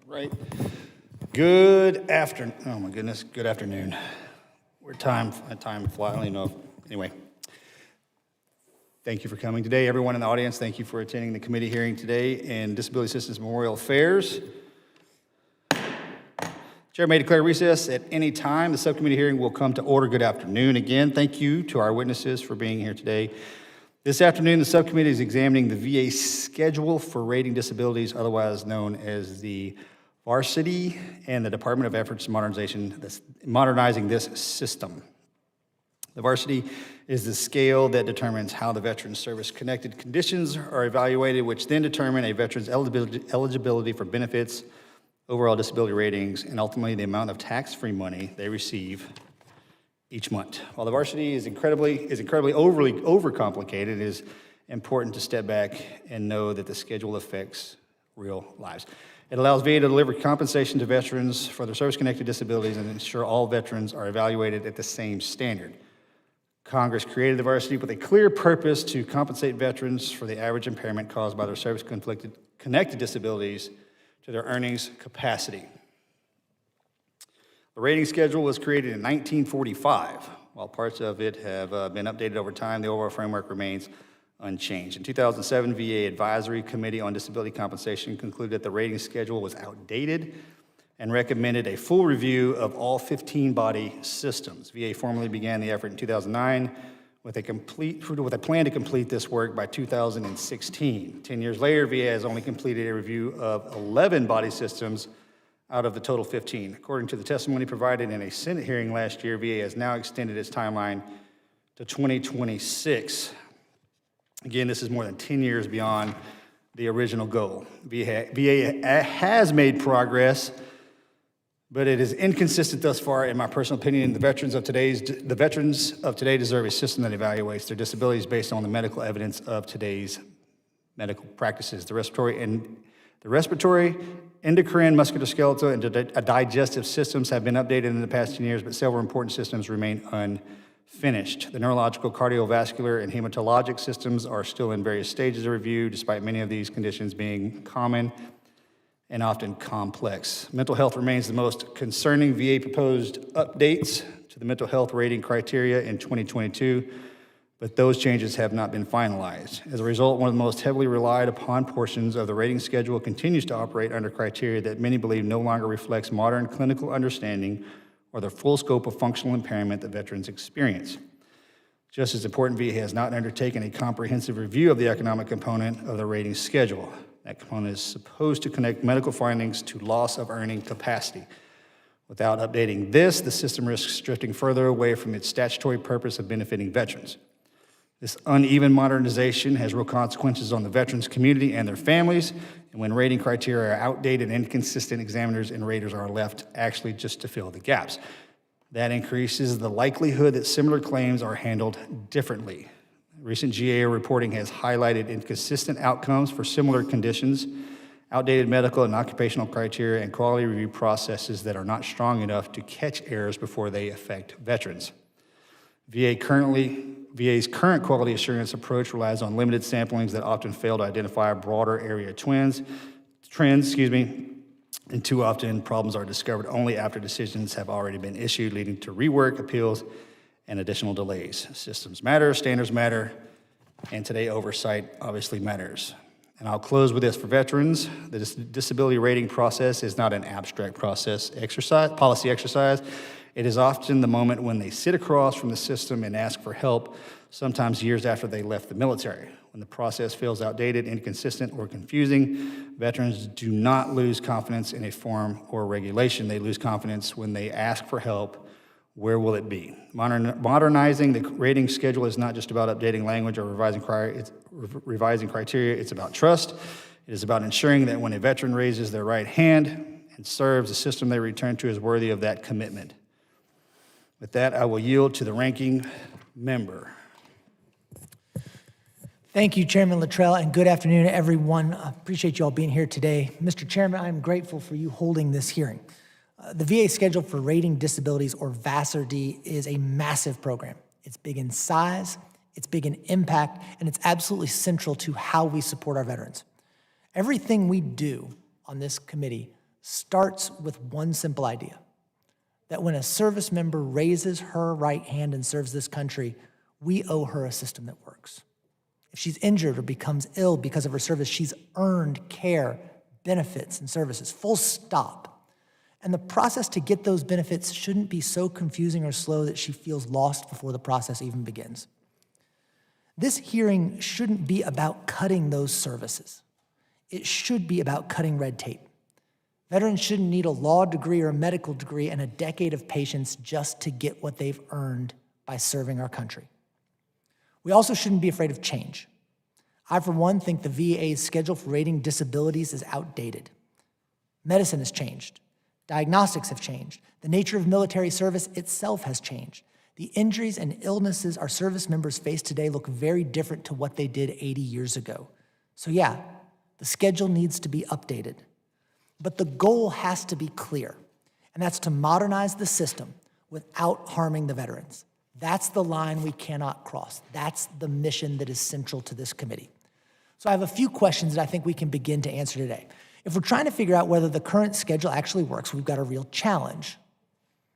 Right. Good afternoon. Oh my goodness. Good afternoon. We're time fly. I don't even know. Anyway. Thank you for coming today, everyone in the audience. Thank you for attending the committee hearing today in Disability Assistance Memorial Affairs. Chair may declare recess at any time. The subcommittee hearing will come to order. Good afternoon again. Thank you to our witnesses for being here today. This afternoon, the subcommittee is examining the VA schedule for rating disabilities, otherwise known as the Varsity, and the Department of Efforts modernizing this system. The Varsity is the scale that determines how the veteran's service-connected conditions are evaluated, which then determine a veteran's eligibility for benefits, overall disability ratings, and ultimately the amount of tax-free money they receive each month. While the Varsity is incredibly overcomplicated, it is important to step back and know that the schedule affects real lives. It allows VA to deliver compensation to veterans for their service-connected disabilities and ensure all veterans are evaluated at the same standard. Congress created the Varsity with a clear purpose to compensate veterans for the average impairment caused by their service-connected disabilities to their earnings capacity. The rating schedule was created in 1945. While parts of it have been updated over time, the overall framework remains unchanged. In 2007, VA Advisory Committee on Disability Compensation concluded that the rating schedule was outdated and recommended a full review of all 15 body systems. VA formally began the effort in 2009 with a plan to complete this work by 2016. 10 years later, VA has only completed a review of 11 body systems out of the total 15. According to the testimony provided in a Senate hearing last year, VA has now extended its timeline to 2026. Again, this is more than 10 years beyond the original goal. VA has made progress, but it is inconsistent thus far, in my personal opinion. The veterans of today deserve a system that evaluates their disabilities based on the medical evidence of today's medical practices. The respiratory, endocrine, musculoskeletal, and digestive systems have been updated in the past 10 years, but several important systems remain unfinished. The neurological, cardiovascular, and hematologic systems are still in various stages of review, despite many of these conditions being common and often complex. Mental health remains the most concerning. VA proposed updates to the mental health rating criteria in 2022, but those changes have not been finalized. As a result, one of the most heavily relied upon portions of the rating schedule continues to operate under criteria that many believe no longer reflects modern clinical understanding or the full scope of functional impairment that veterans experience. Just as important, VA has not undertaken a comprehensive review of the economic component of the rating schedule. That component is supposed to connect medical findings to loss of earning capacity. Without updating this, the system risks drifting further away from its statutory purpose of benefiting veterans. This uneven modernization has real consequences on the veterans community and their families, and when rating criteria are outdated and inconsistent, examiners and raters are left actually just to fill the gaps. That increases the likelihood that similar claims are handled differently. Recent GAO reporting has highlighted inconsistent outcomes for similar conditions, outdated medical and occupational criteria, and quality review processes that are not strong enough to catch errors before they affect veterans. VA's current quality assurance approach relies on limited samplings that often fail to identify broader area trends, and too often problems are discovered only after decisions have already been issued, leading to rework, appeals, and additional delays. Systems matter, standards matter, and today oversight obviously matters. And I'll close with this. For veterans, the disability rating process is not an abstract policy exercise. It is often the moment when they sit across from the system and ask for help, sometimes years after they left the military. When the process feels outdated, inconsistent, or confusing, veterans do not lose confidence in a form or regulation. They lose confidence when they ask for help. Where will it be? Modernizing the rating schedule is not just about updating language or revising criteria. It's about trust. It is about ensuring that when a veteran raises their right hand and serves, the system they return to is worthy of that commitment. With that, I will yield to the ranking member. Thank you, Chairman Luttrell, and good afternoon, everyone. I appreciate you all being here today. Mr. Chairman, I'm grateful for you holding this hearing. The VA schedule for rating disabilities, or VASRD, is a massive program. It's big in size, it's big in impact, and it's absolutely central to how we support our veterans. Everything we do on this committee starts with one simple idea, that when a service member raises her right hand and serves this country, we owe her a system that works. If she's injured or becomes ill because of her service, she's earned care, benefits, and services, full stop. And the process to get those benefits shouldn't be so confusing or slow that she feels lost before the process even begins. This hearing shouldn't be about cutting those services. It should be about cutting red tape. Veterans shouldn't need a law degree or a medical degree and a decade of patience just to get what they've earned by serving our country. We also shouldn't be afraid of change. I, for one, think the VA's schedule for rating disabilities is outdated. Medicine has changed. Diagnostics have changed. The nature of military service itself has changed. The injuries and illnesses our service members face today look very different to what they did 80 years ago. So yeah, the schedule needs to be updated. But the goal has to be clear, and that's to modernize the system without harming the veterans. That's the line we cannot cross. That's the mission that is central to this committee. So I have a few questions that I think we can begin to answer today. If we're trying to figure out whether the current schedule actually works, we've got a real challenge.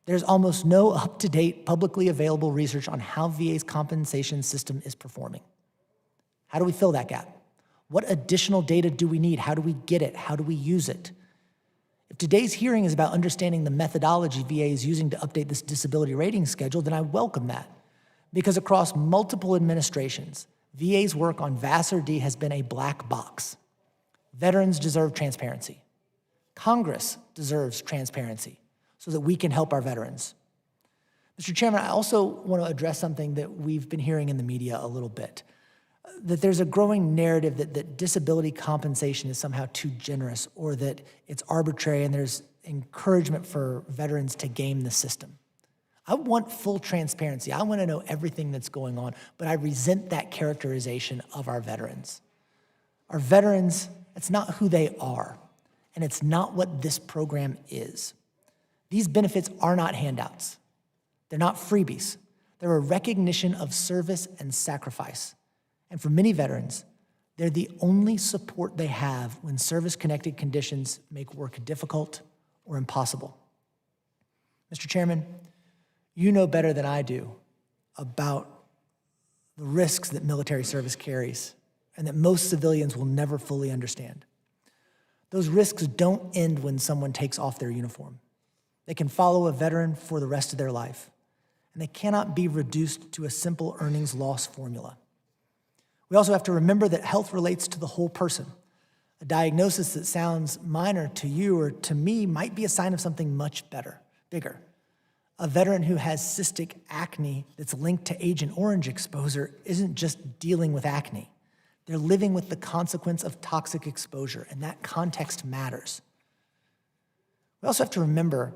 There's almost no up-to-date, publicly available research on how VA's compensation system is performing. How do we fill that gap? What additional data do we need? How do we get it? How do we use it? If today's hearing is about understanding the methodology VA is using to update this disability rating schedule, then I welcome that. Because across multiple administrations, VA's work on VASR-D has been a black box. Veterans deserve transparency. Congress deserves transparency so that we can help our veterans. Mr. Chairman, I also want to address something that we've been hearing in the media a little bit, that there's a growing narrative that disability compensation is somehow too generous or that it's arbitrary and there's encouragement for veterans to game the system. I want full transparency. I want to know everything that's going on, but I resent that characterization of our veterans. Our veterans, it's not who they are, and it's not what this program is. These benefits are not handouts. They're not freebies. They're a recognition of service and sacrifice. And for many veterans, they're the only support they have when service-connected conditions make work difficult or impossible. Mr. Chairman, you know better than I do about the risks that military service carries and that most civilians will never fully understand. Those risks don't end when someone takes off their uniform. They can follow a veteran for the rest of their life, and they cannot be reduced to a simple earnings loss formula. We also have to remember that health relates to the whole person. A diagnosis that sounds minor to you or to me might be a sign of something much bigger. A veteran who has cystic acne that's linked to Agent Orange exposure isn't just dealing with acne. They're living with the consequence of toxic exposure, and that context matters. We also have to remember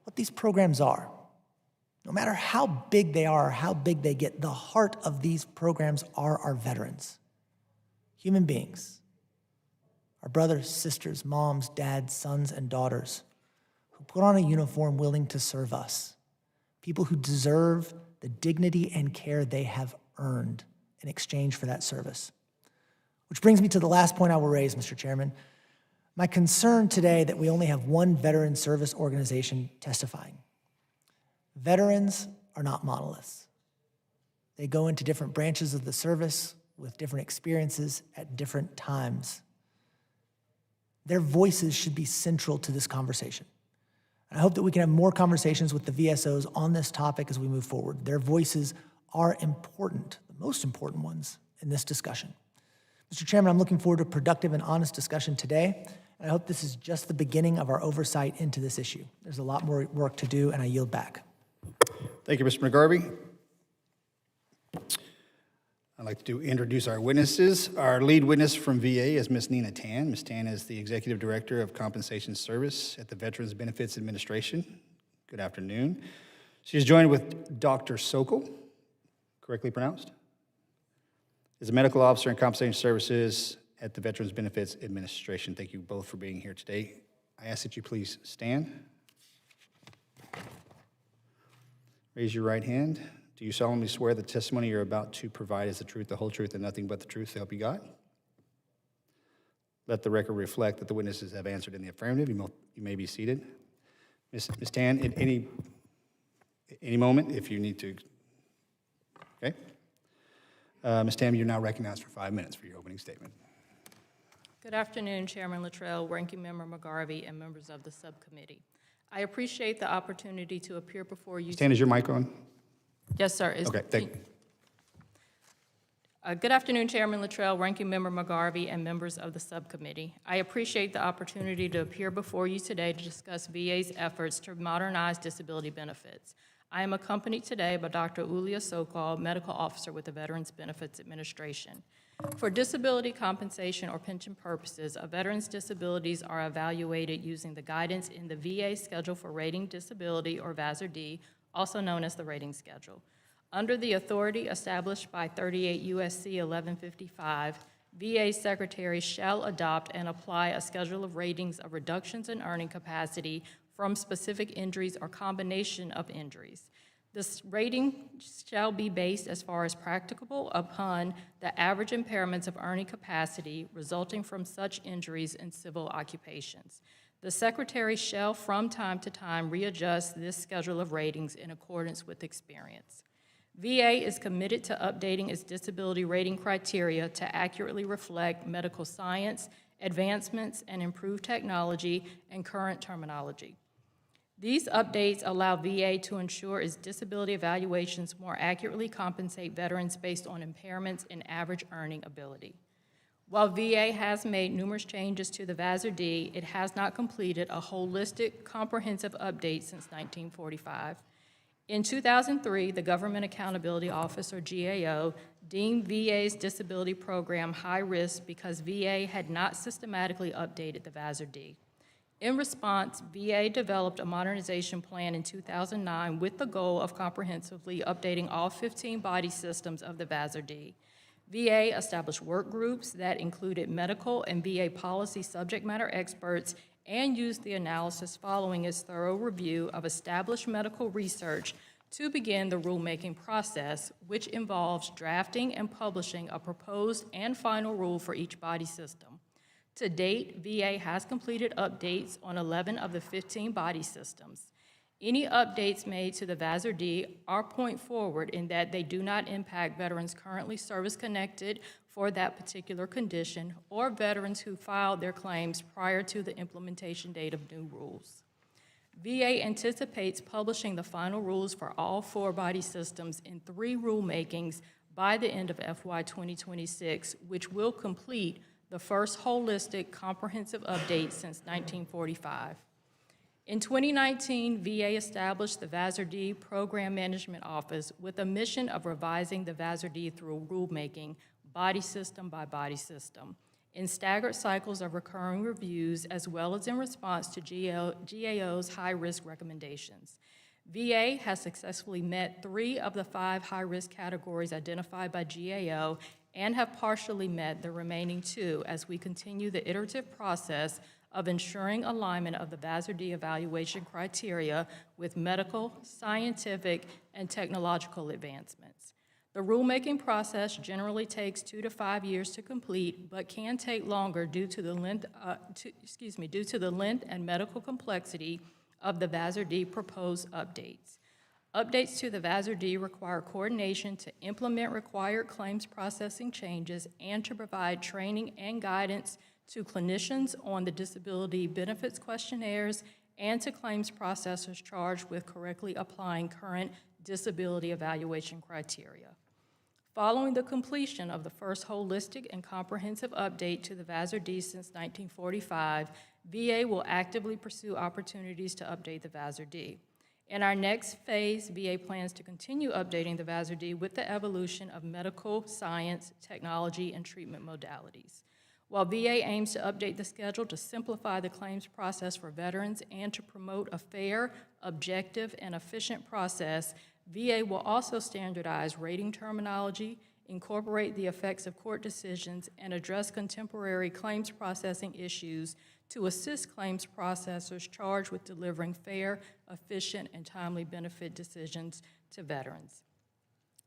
what these programs are. No matter how big they are or how big they get, the heart of these programs are our veterans. Human beings, our brothers, sisters, moms, dads, sons, and daughters who put on a uniform willing to serve us. People who deserve the dignity and care they have earned in exchange for that service. Which brings me to the last point I will raise, Mr. Chairman. My concern today that we only have one veteran service organization testifying. Veterans are not monoliths. They go into different branches of the service with different experiences at different times. Their voices should be central to this conversation. I hope that we can have more conversations with the VSOs on this topic as we move forward. Their voices are important, the most important ones in this discussion. Mr. Chairman, I'm looking forward to a productive and honest discussion today, and I hope this is just the beginning of our oversight into this issue. There's a lot more work to do, and I yield back. Thank you, Mr. McGarvey. I'd like to introduce our witnesses. Our lead witness from VA is Ms. Nina Tan. Ms. Tan is the Executive Director of Compensation Service at the Veterans Benefits Administration. Good afternoon. She is joined with Dr. Sokol, correctly pronounced, is a medical officer in Compensation Services at the Veterans Benefits Administration. Thank you both for being here today. I ask that you please stand. Raise your right hand. Do you solemnly swear the testimony you're about to provide is the truth, the whole truth, and nothing but the truth, so help you God? Let the record reflect that the witnesses have answered in the affirmative. You may be seated. Ms. Tan, at any moment, if you need to. Okay. Ms. Tan, you're now recognized for 5 minutes for your opening statement. Good afternoon, Chairman Luttrell, Ranking Member McGarvey, and members of the subcommittee. I appreciate the opportunity to appear before you. Ms. Tan, is your mic on? Yes, sir. Okay, thank you. Good afternoon, Chairman Luttrell, Ranking Member McGarvey, and members of the subcommittee. I appreciate the opportunity to appear before you today to discuss VA's efforts to modernize disability benefits. I am accompanied today by Dr. Ulia Sokol, Medical Officer with the Veterans Benefits Administration. For disability compensation or pension purposes, a veteran's disabilities are evaluated using the guidance in the VA Schedule for Rating Disability, or VASR-D, also known as the rating schedule. Under the authority established by 38 U.S.C. 1155, VA secretaries shall adopt and apply a schedule of ratings of reductions in earning capacity from specific injuries or combination of injuries. This rating shall be based, as far as practicable, upon the average impairments of earning capacity resulting from such injuries in civil occupations. The Secretary shall, from time to time, readjust this schedule of ratings in accordance with experience. VA is committed to updating its disability rating criteria to accurately reflect medical science, advancements, and improved technology and current terminology. These updates allow VA to ensure its disability evaluations more accurately compensate veterans based on impairments in average earning ability. While VA has made numerous changes to the VASR-D, it has not completed a holistic, comprehensive update since 1945. In 2003, the Government Accountability Office, or GAO, deemed VA's disability program high risk because VA had not systematically updated the VASR-D. In response, VA developed a modernization plan in 2009 with the goal of comprehensively updating all 15 body systems of the VASR-D. VA established work groups that included medical and VA policy subject matter experts and used the analysis following its thorough review of established medical research to begin the rulemaking process, which involves drafting and publishing a proposed and final rule for each body system. To date, VA has completed updates on 11 of the 15 body systems. Any updates made to the VASR-D are point forward in that they do not impact veterans currently service-connected for that particular condition or veterans who filed their claims prior to the implementation date of new rules. VA anticipates publishing the final rules for all 4 body systems in 3 rulemakings by the end of FY 2026, which will complete the first holistic, comprehensive update since 1945. In 2019, VA established the VASR-D Program Management Office with a mission of revising the VASR-D through rulemaking, body system by body system, in staggered cycles of recurring reviews, as well as in response to GAO's high-risk recommendations. VA has successfully met 3 of the 5 high-risk categories identified by GAO and have partially met the remaining 2 as we continue the iterative process of ensuring alignment of the VASR-D evaluation criteria with medical, scientific, and technological advancements. The rulemaking process generally takes 2 to 5 years to complete, but can take longer due to the length and medical complexity of the VASR-D proposed updates. Updates to the VASR-D require coordination to implement required claims processing changes and to provide training and guidance to clinicians on the disability benefits questionnaires and to claims processors charged with correctly applying current disability evaluation criteria. Following the completion of the first holistic and comprehensive update to the VASR-D since 1945, VA will actively pursue opportunities to update the VASR-D. In our next phase, VA plans to continue updating the VASR-D with the evolution of medical, science, technology, and treatment modalities. While VA aims to update the schedule to simplify the claims process for veterans and to promote a fair, objective, and efficient process, VA will also standardize rating terminology, incorporate the effects of court decisions, and address contemporary claims processing issues to assist claims processors charged with delivering fair, efficient, and timely benefit decisions to veterans.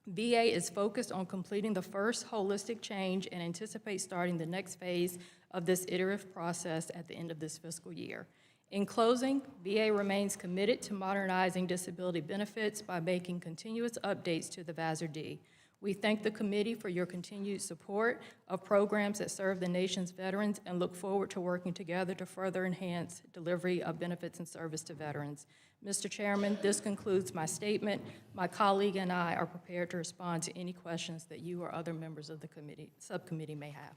VA is focused on completing the first holistic change and anticipates starting the next phase of this iterative process at the end of this fiscal year. In closing, VA remains committed to modernizing disability benefits by making continuous updates to the VASR-D. We thank the committee for your continued support of programs that serve the nation's veterans and look forward to working together to further enhance delivery of benefits and service to veterans. Mr. Chairman, this concludes my statement. My colleague and I are prepared to respond to any questions that you or other members of the subcommittee may have.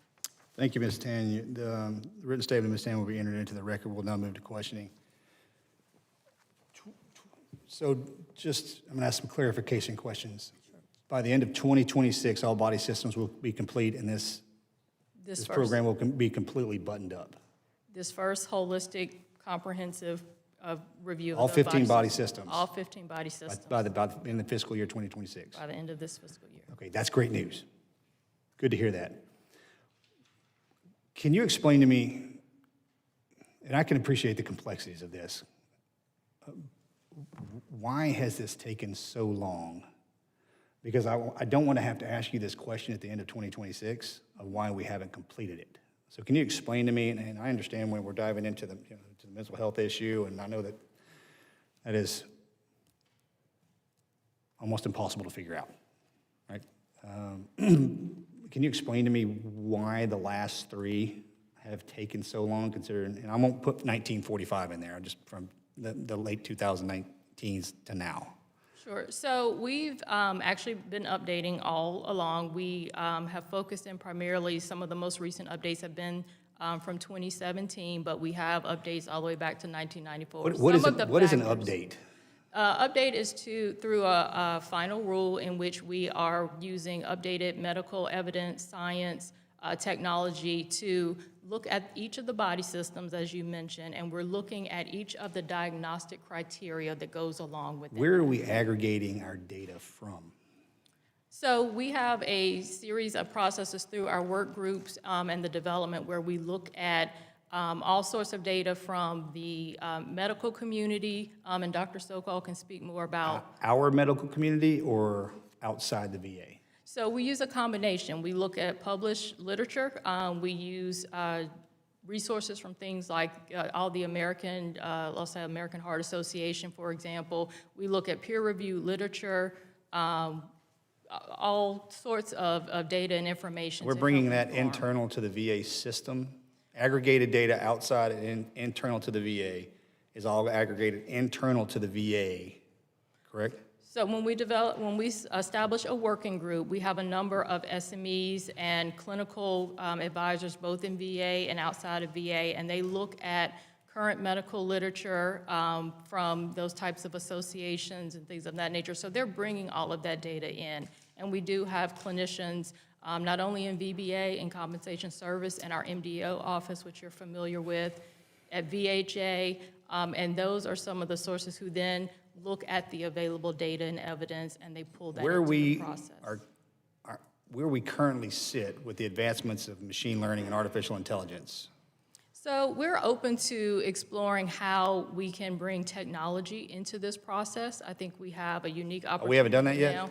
Thank you, Ms. Tan. The written statement of Ms. Tan will be entered into the record. We'll now move to questioning. So just, I'm going to ask some clarification questions. By the end of 2026, all body systems will be complete, and this program will be completely buttoned up. This first holistic, comprehensive review of All the 15 body systems. All 15 body systems. In the fiscal year 2026. By the end of this fiscal year. Okay, that's great news. Good to hear that. Can you explain to me, and I can appreciate the complexities of this, why has this taken so long? Because I don't want to have to ask you this question at the end of 2026 of why we haven't completed it. So can you explain to me, and I understand when we're diving into the, to the mental health issue, and I know that that is almost impossible to figure out, right? Can you explain to me why the last three have taken so long, considering, and I won't put 1945 in there, just from the late 2019s to now. Sure. So we've actually been updating all along. We have focused in primarily, some of the most recent updates have been from 2017, but we have updates all the way back to 1994. What is an update? Update is through a final rule in which we are using updated medical evidence, science, technology to look at each of the body systems, as you mentioned, and we're looking at each of the diagnostic criteria that goes along with it. Where are we aggregating our data from? So we have a series of processes through our work groups and the development where we look at all sorts of data from the medical community, and Dr. Sokol can speak more about. Our medical community or outside the VA? So we use a combination. We look at published literature. We use resources from things like all the American, let's say American Heart Association, for example. We look at peer-reviewed literature, all sorts of data and information. We're bringing that internal to the VA system. Aggregated data outside and internal to the VA is all aggregated internal to the VA, correct? So when we establish a working group, we have a number of SMEs and clinical advisors, both in VA and outside of VA, and they look at current medical literature from those types of associations and things of that nature. So they're bringing all of that data in. And we do have clinicians, not only in VBA and compensation service and our MDO office, which you're familiar with, at VHA, and those are some of the sources who then look at the available data and evidence, and they pull that into the process. Where we currently sit with the advancements of machine learning and artificial intelligence. So we're open to exploring how we can bring technology into this process. I think we have a unique opportunity. We haven't done that yet?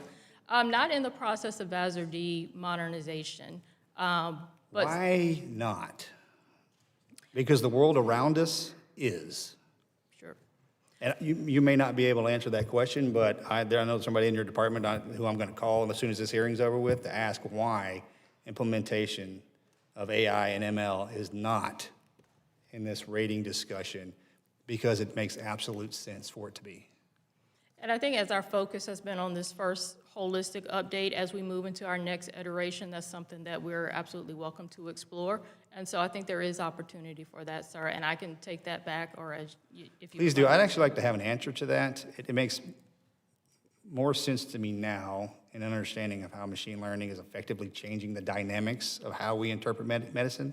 Not in the process of VASR-D modernization. But why not? Because the world around us is. Sure. And you may not be able to answer that question, but I know somebody in your department who I'm going to call as soon as this hearing's over with to ask why implementation of AI and ML is not in this rating discussion, because it makes absolute sense for it to be. And I think as our focus has been on this first holistic update, as we move into our next iteration, that's something that we're absolutely welcome to explore. And so I think there is opportunity for that, sir, and I can take that back, or if you please do. I'd actually like to have an answer to that. It makes more sense to me now in an understanding of how machine learning is effectively changing the dynamics of how we interpret medicine.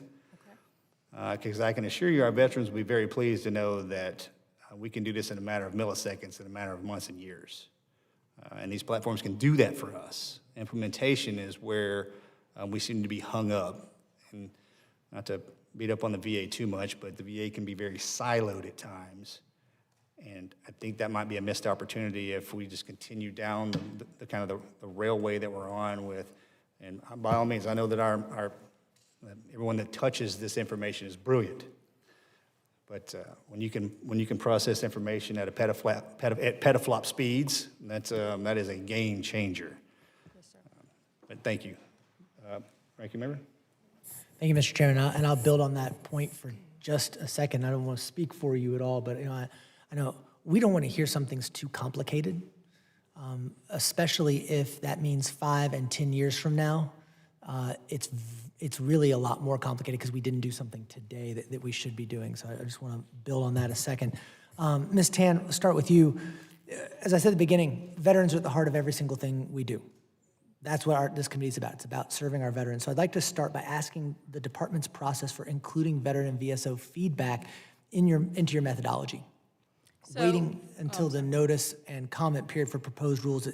Because I can assure you our veterans will be very pleased to know that we can do this in a matter of milliseconds, in a matter of months and years. And these platforms can do that for us. Implementation is where we seem to be hung up. And not to beat up on the VA too much, but the VA can be very siloed at times. And I think that might be a missed opportunity if we just continue down the kind of the railway that we're on with. And by all means, I know that everyone that touches this information is brilliant. But when you can process information at petaflop speeds, that is a game changer. Yes, sir. But thank you. Ranking Member? Thank you, Mr. Chairman, and I'll build on that point for just a second. I don't want to speak for you at all, but I know we don't want to hear something's too complicated, especially if that means 5 and 10 years from now. It's really a lot more complicated because we didn't do something today that we should be doing. So I just want to build on that a second. Ms. Tan, let's start with you. As I said at the beginning, veterans are at the heart of every single thing we do. That's what this committee is about. It's about serving our veterans. So I'd like to start by asking the department's process for including veteran and VSO feedback into your methodology. So- Waiting until the notice and comment period for proposed rules,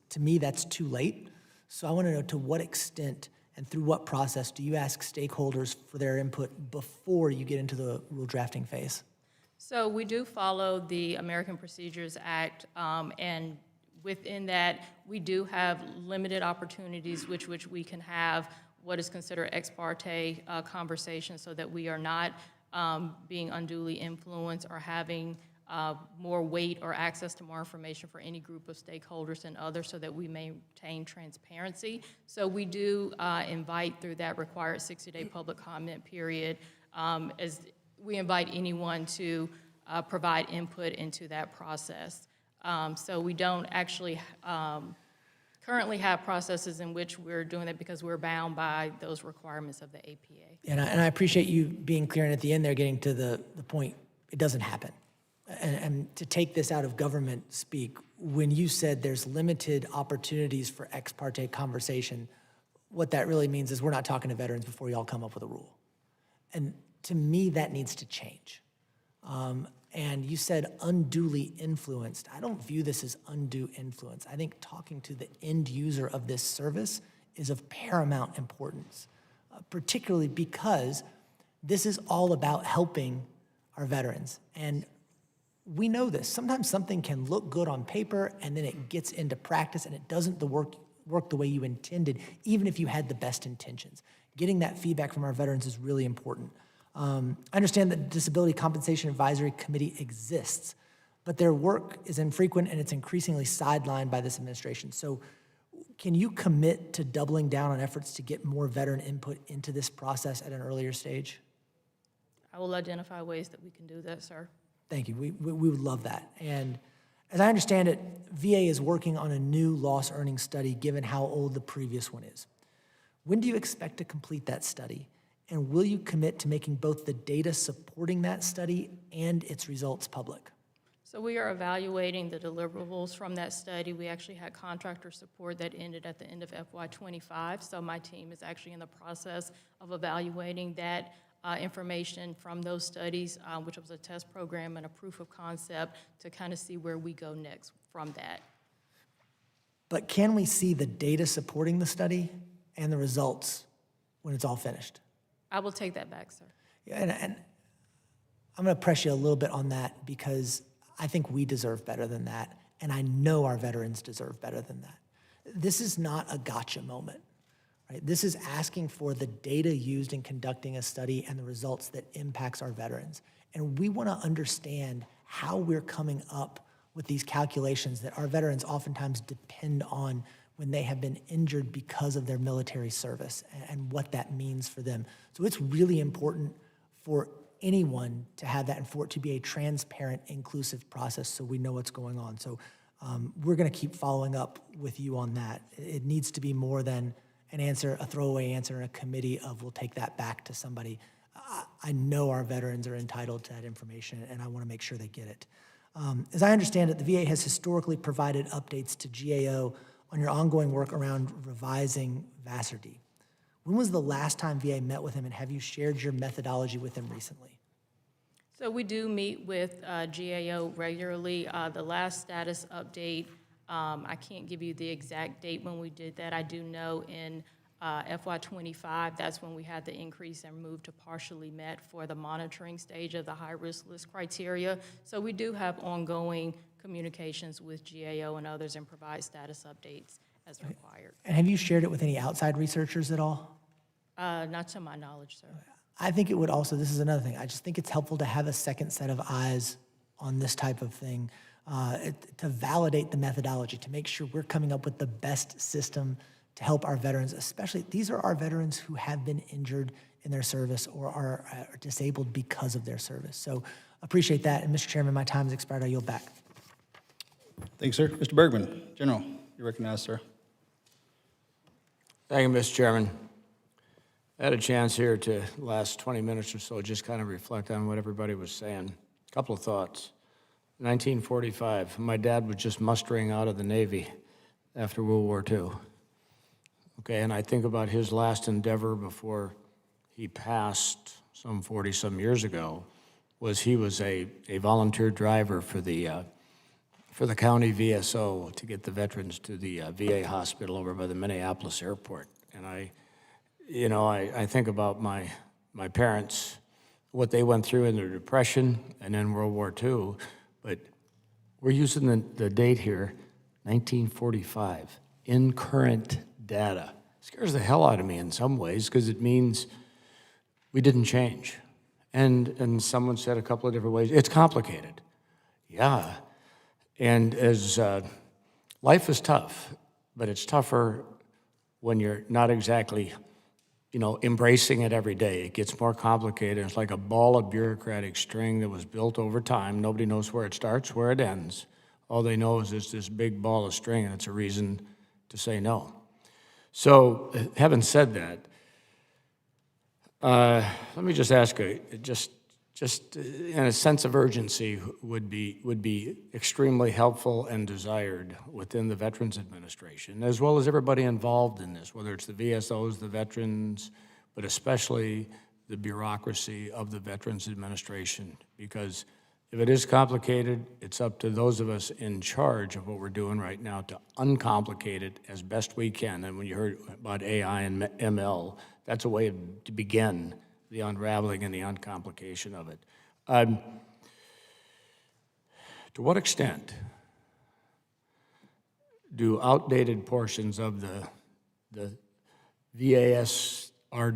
to me, that's too late. So I want to know, to what extent and through what process do you ask stakeholders for their input before you get into the rule drafting phase? So we do follow the American Procedures Act, and within that, we do have limited opportunities which we can have what is considered ex parte conversation, so that we are not being unduly influenced or having more weight or access to more information for any group of stakeholders than others, so that we maintain transparency. So we do invite, through that required 60-day public comment period, as we invite anyone to provide input into that process. So we don't actually currently have processes in which we're doing that because we're bound by those requirements of the APA. And I appreciate you being clear, and at the end there getting to the point, it doesn't happen. And to take this out of government speak, when you said there's limited opportunities for ex parte conversation, what that really means is we're not talking to veterans before y'all come up with a rule. And to me, that needs to change. And you said unduly influenced. I don't view this as undue influence. I think talking to the end user of this service is of paramount importance, particularly because this is all about helping our veterans. And we know this. Sometimes something can look good on paper and then it gets into practice and it doesn't work the way you intended, even if you had the best intentions. Getting that feedback from our veterans is really important. I understand that the Disability Compensation Advisory Committee exists, but their work is infrequent and it's increasingly sidelined by this administration. So can you commit to doubling down on efforts to get more veteran input into this process at an earlier stage? I will identify ways that we can do that, sir. Thank you. We would love that. And as I understand it, VA is working on a new loss earnings study given how old the previous one is. When do you expect to complete that study? And will you commit to making both the data supporting that study and its results public? So we are evaluating the deliverables from that study. We actually had contractor support that ended at the end of FY25. So my team is actually in the process of evaluating that information from those studies, which was a test program and a proof of concept, to kind of see where we go next from that. But can we see the data supporting the study and the results when it's all finished? I will take that back, sir. Yeah, and I'm going to press you a little bit on that because I think we deserve better than that, and I know our veterans deserve better than that. This is not a gotcha moment, right? This is asking for the data used in conducting a study and the results that impacts our veterans. And we want to understand how we're coming up with these calculations that our veterans oftentimes depend on when they have been injured because of their military service and what that means for them. So it's really important for anyone to have that and for it to be a transparent, inclusive process so we know what's going on. So we're going to keep following up with you on that. It needs to be more than an answer, a throwaway answer in a committee of we'll take that back to somebody. I know our veterans are entitled to that information and I want to make sure they get it. As I understand it, the VA has historically provided updates to GAO on your ongoing work around revising VASRD. When was the last time VA met with him, and have you shared your methodology with him recently? So we do meet with GAO regularly. The last status update, I can't give you the exact date when we did that. I do know in FY25, that's when we had the increase and move to partially met for the monitoring stage of the high-risk list criteria. So we do have ongoing communications with GAO and others and provide status updates as required. And have you shared it with any outside researchers at all? Not to my knowledge, sir. I think it would also, this is another thing, I just think it's helpful to have a second set of eyes on this type of thing, to validate the methodology, to make sure we're coming up with the best system to help our veterans, especially, these are our veterans who have been injured in their service or are disabled because of their service. So appreciate that. And Mr. Chairman, my time has expired. I yield back. Thanks, sir. Mr. Bergman, General, you're recognized, sir. Thank you, Mr. Chairman. I had a chance here to last 20 minutes or so just kind of reflect on what everybody was saying. A couple of thoughts. 1945, my dad was just mustering out of the Navy after World War II. Okay, and I think about his last endeavor before he passed some 40-some years ago was he was a volunteer driver for the county VSO to get the veterans to the VA hospital over by the Minneapolis airport. And I think about my parents, what they went through in their Depression and then World War II, but we're using the date here, 1945, in current data. Scares the hell out of me in some ways because it means we didn't change. And someone said a couple of different ways, it's complicated. Yeah, and as life is tough, but it's tougher when you're not exactly embracing it every day. It gets more complicated. It's like a ball of bureaucratic string that was built over time. Nobody knows where it starts, where it ends. All they know is it's this big ball of string, and it's a reason to say no. So, having said that, let me just ask, just in a sense of urgency would be extremely helpful and desired within the Veterans Administration, as well as everybody involved in this, whether it's the VSOs, the veterans, but especially the bureaucracy of the Veterans Administration. Because if it is complicated, it's up to those of us in charge of what we're doing right now to uncomplicate it as best we can. And when you heard about AI and ML, that's a way to begin the unraveling and the uncomplication of it. To what extent do outdated portions of the VASRD,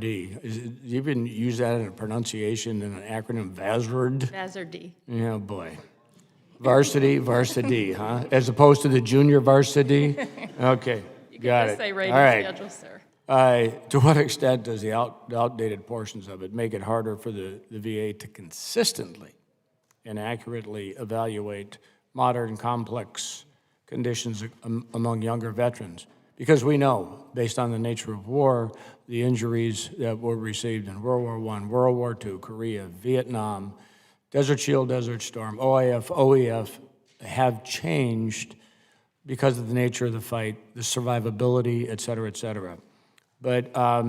do you even use that in a pronunciation in an acronym, VASRD? VASRD. Yeah, boy. Varsity, huh? As opposed to the junior varsity? Okay, You got can it. just say rating All right. schedule, sir. To what extent does the outdated portions of it make it harder for the VA to consistently and accurately evaluate modern, complex conditions among younger veterans? Because we know, based on the nature of war, the injuries that were received in World War I, World War II, Korea, Vietnam, Desert Shield, Desert Storm, OAF, OEF, have changed because of the nature of the fight, the survivability, et cetera, et cetera. But are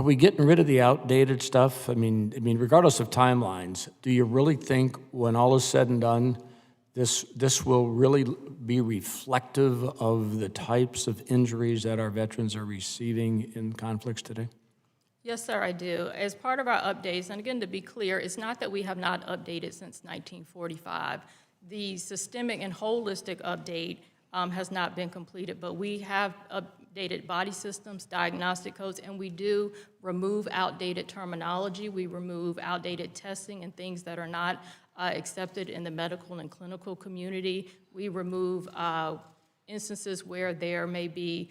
we getting rid of the outdated stuff? I mean, regardless of timelines, do you really think when all is said and done, this will really be reflective of the types of injuries that our veterans are receiving in conflicts today? Yes, sir, I do. As part of our updates, and again, to be clear, it's not that we have not updated since 1945. The systemic and holistic update has not been completed, but we have updated body systems, diagnostic codes, and we do remove outdated terminology. We remove outdated testing and things that are not accepted in the medical and clinical community. We remove instances where there may be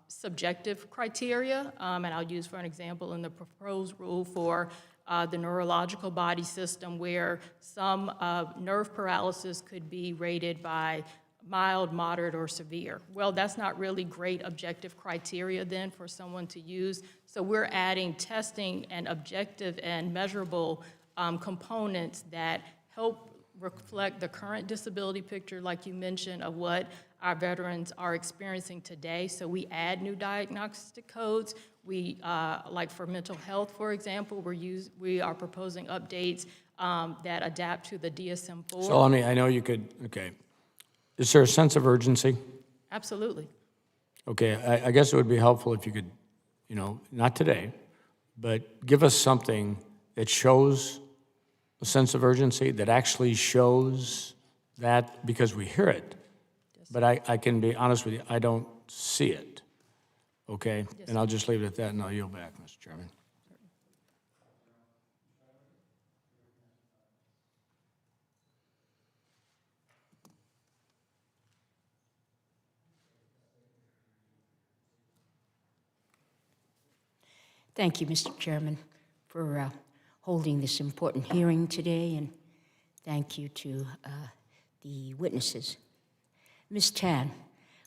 subjective criteria, and I'll use for an example in the proposed rule for the neurological body system where some nerve paralysis could be rated by mild, moderate, or severe. Well, that's not really great objective criteria then for someone to use. So we're adding testing and objective and measurable components that help reflect the current disability picture, like you mentioned, of what our veterans are experiencing today. So we add new diagnostic codes. We, like for mental health, for example, we are proposing updates that adapt to the DSM-4. So I know you could, okay. Is there a sense of urgency? Absolutely. Okay, I guess it would be helpful if you could, you know, not today, but give us something that shows a sense of urgency, that actually shows that, because we hear it. But I can be honest with you, I don't see it. Okay? And I'll just leave it at that, and I'll yield back, Mr. Chairman. Thank you, Mr. Chairman, for holding this important hearing today, and thank you to the witnesses. Ms. Tan,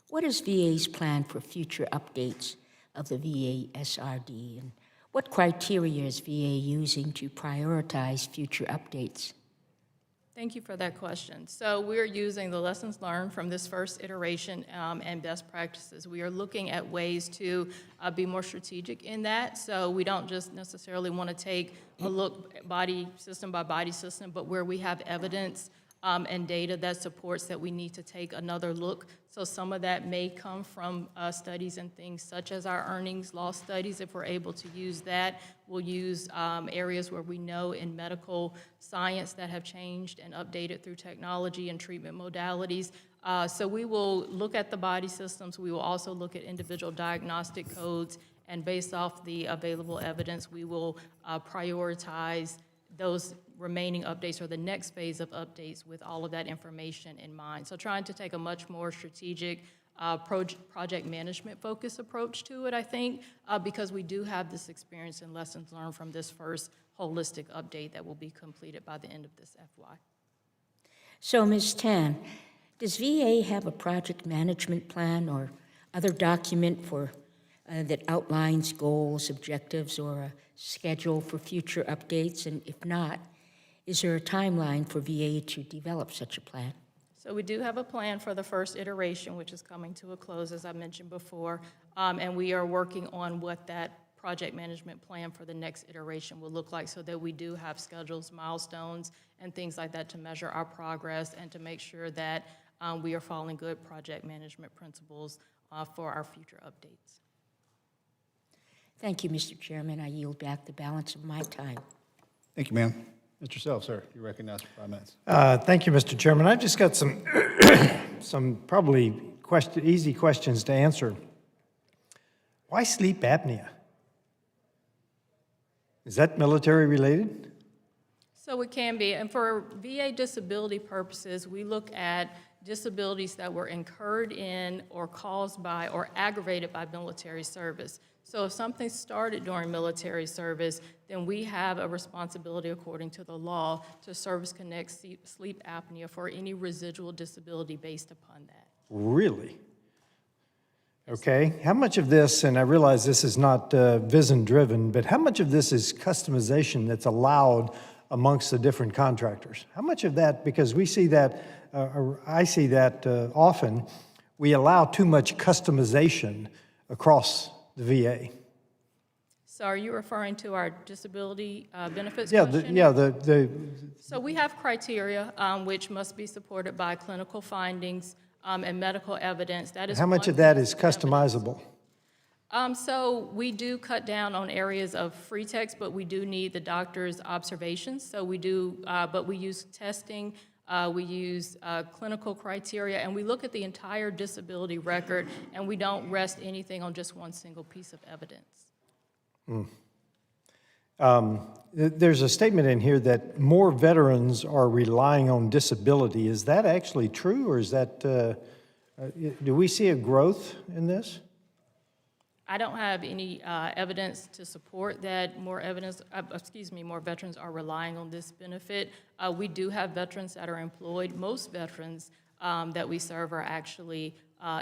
what is VA's plan for future updates of the VA SRD, and what criteria is VA using to prioritize future updates? Thank you for that question. So we're using the lessons learned from this first iteration and best practices. We are looking at ways to be more strategic in that. So we don't just necessarily want to take a look body system by body system, but where we have evidence and data that supports that we need to take another look. So some of that may come from studies and things such as our earnings loss studies. If we're able to use that, we'll use areas where we know in medical science that have changed and updated through technology and treatment modalities. So we will look at the body systems. We will also look at individual diagnostic codes, and based off the available evidence, we will prioritize those remaining updates or the next phase of updates with all of that information in mind. So trying to take a much more strategic project management focused approach to it, I think, because we do have this experience and lessons learned from this first holistic update that will be completed by the end of this FY. So, Ms. Tan, does VA have a project management plan or other document for that outlines goals, objectives, or a schedule for future updates? And if not, is there a timeline for VA to develop such a plan? So we do have a plan for the first iteration, which is coming to a close, as I mentioned before, and we are working on what that project management plan for the next iteration will look like, so that we do have schedules, milestones, and things like that to measure our progress and to make sure that we are following good project management principles for our future updates. Thank you, Mr. Chairman. I yield back the balance of my time. Thank you, ma'am. Mr. Self, sir, you're recognized for 5 minutes. Thank you, Mr. Chairman. I've just got some, some probably easy questions to answer. Why sleep apnea? Is that military related? So it can be, and for VA disability purposes, we look at disabilities that were incurred in or caused by or aggravated by military service. So if something started during military service, then we have a responsibility according to the law to service-connect sleep apnea for any residual disability based upon that. Really? Okay. How much of this, and I realize this is not VISN-driven, but how much of this is customization that's allowed amongst the different contractors? How much of that, because we see that, I see that often, we allow too much customization across the VA. So are you referring to our disability benefits Yeah, question? So we have criteria which must be supported by clinical findings and medical evidence. That is how much of that is customizable? So we do cut down on areas of free text, but we do need the doctor's observations. So we do, but we use testing, we use clinical criteria, and we look at the entire disability record, and we don't rest anything on just one single piece of evidence. There's a statement in here that more veterans are relying on disability. Is that actually true, or is that, do we see a growth in this? I don't have any evidence to support that more veterans are relying on this benefit. We do have veterans that are employed. Most veterans that we serve are actually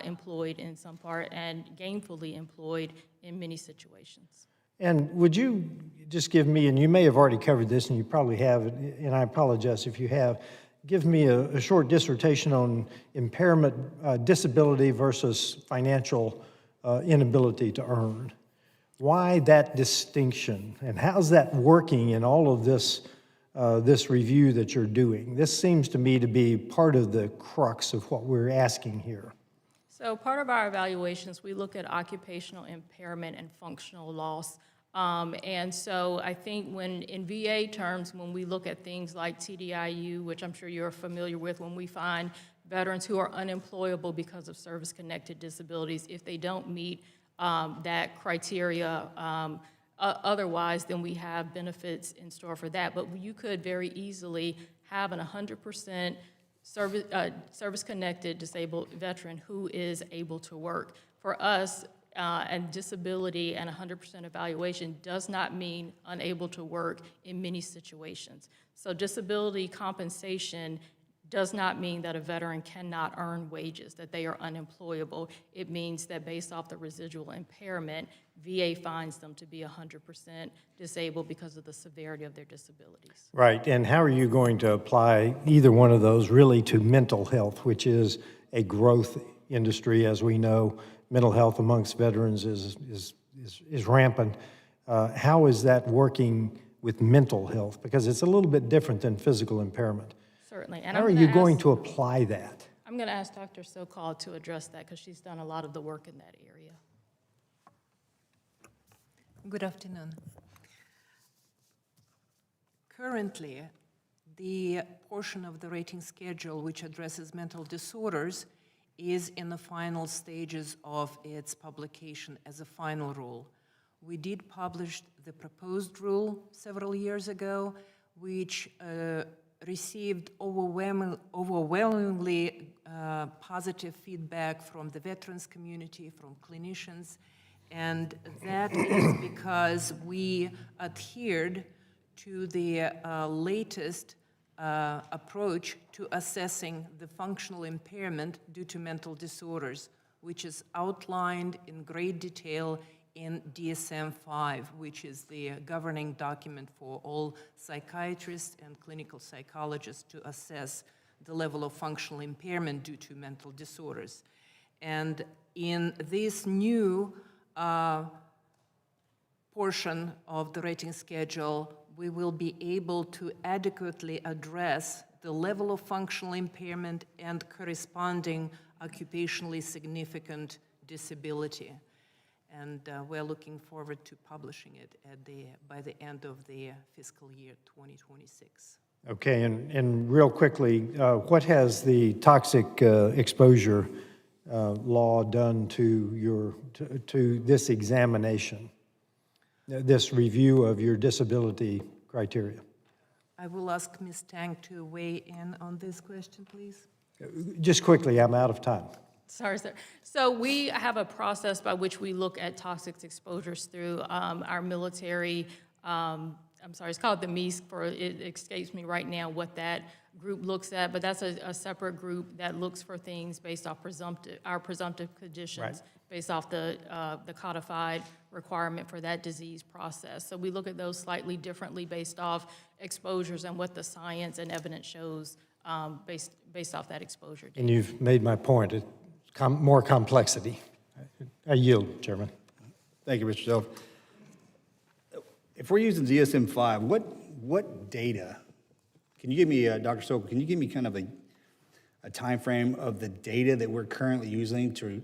employed in some part and gainfully employed in many situations. And would you just give me, and you may have already covered this, and you probably have, and I apologize if you have, give me a short dissertation on impairment, disability versus financial inability to earn. Why that distinction, and how's that working in all of this, this review that you're doing? This seems to me to be part of the crux of what we're asking here. So part of our evaluations, we look at occupational impairment and functional loss. And so I think when, in VA terms, when we look at things like TDIU, which I'm sure you're familiar with, when we find veterans who are unemployable because of service-connected disabilities, if they don't meet that criteria otherwise, then we have benefits in store for that. But you could very easily have an 100% service-connected disabled veteran who is able to work. For us, and disability and 100% evaluation does not mean unable to work in many situations. So disability compensation does not mean that a veteran cannot earn wages, that they are unemployable. It means that based off the residual impairment, VA finds them to be 100% disabled because of the severity of their disabilities. Right, and how are you going to apply either one of those really to mental health, which is a growth industry, as we know? Mental health amongst veterans is rampant. How is that working with mental health? Because it's a little bit different than physical impairment. Certainly. And How are you going to apply that? I'm going to ask Dr. Sokol to address that because she's done a lot of the work in that area. Good afternoon. Currently, the portion of the rating schedule which addresses mental disorders is in the final stages of its publication as a final rule. We did publish the proposed rule several years ago, which received overwhelmingly positive feedback from the veterans community, from clinicians, and that is because we adhered to the latest approach to assessing the functional impairment due to mental disorders, which is outlined in great detail in DSM-5, which is the governing document for all psychiatrists and clinical psychologists to assess the level of functional impairment due to mental disorders. And in this new portion of the rating schedule, we will be able to adequately address the level of functional impairment and corresponding occupationally significant disability. And we're looking forward to publishing it by the end of the fiscal year 2026. Okay, and real quickly, what has the toxic exposure law done to this examination, this review of your disability criteria? I will ask Ms. Tang to weigh in on this question, please. Just quickly, I'm out of time. Sorry, sir. So we have a process by which we look at toxic exposures through our military, I'm sorry, it's called the MEESC, it escapes me right now what that group looks at, but that's a separate group that looks for things based off our presumptive conditions, Right. based off the codified requirement for that disease process. So we look at those slightly differently based off exposures and what the science and evidence shows based off that exposure data. And you've made my point, it's more complexity. I yield, Chairman. Thank you, Mr. Self. If we're using DSM-5, what data, can you give me, Dr. Sokol, can you give me kind of a time frame of the data that we're currently using to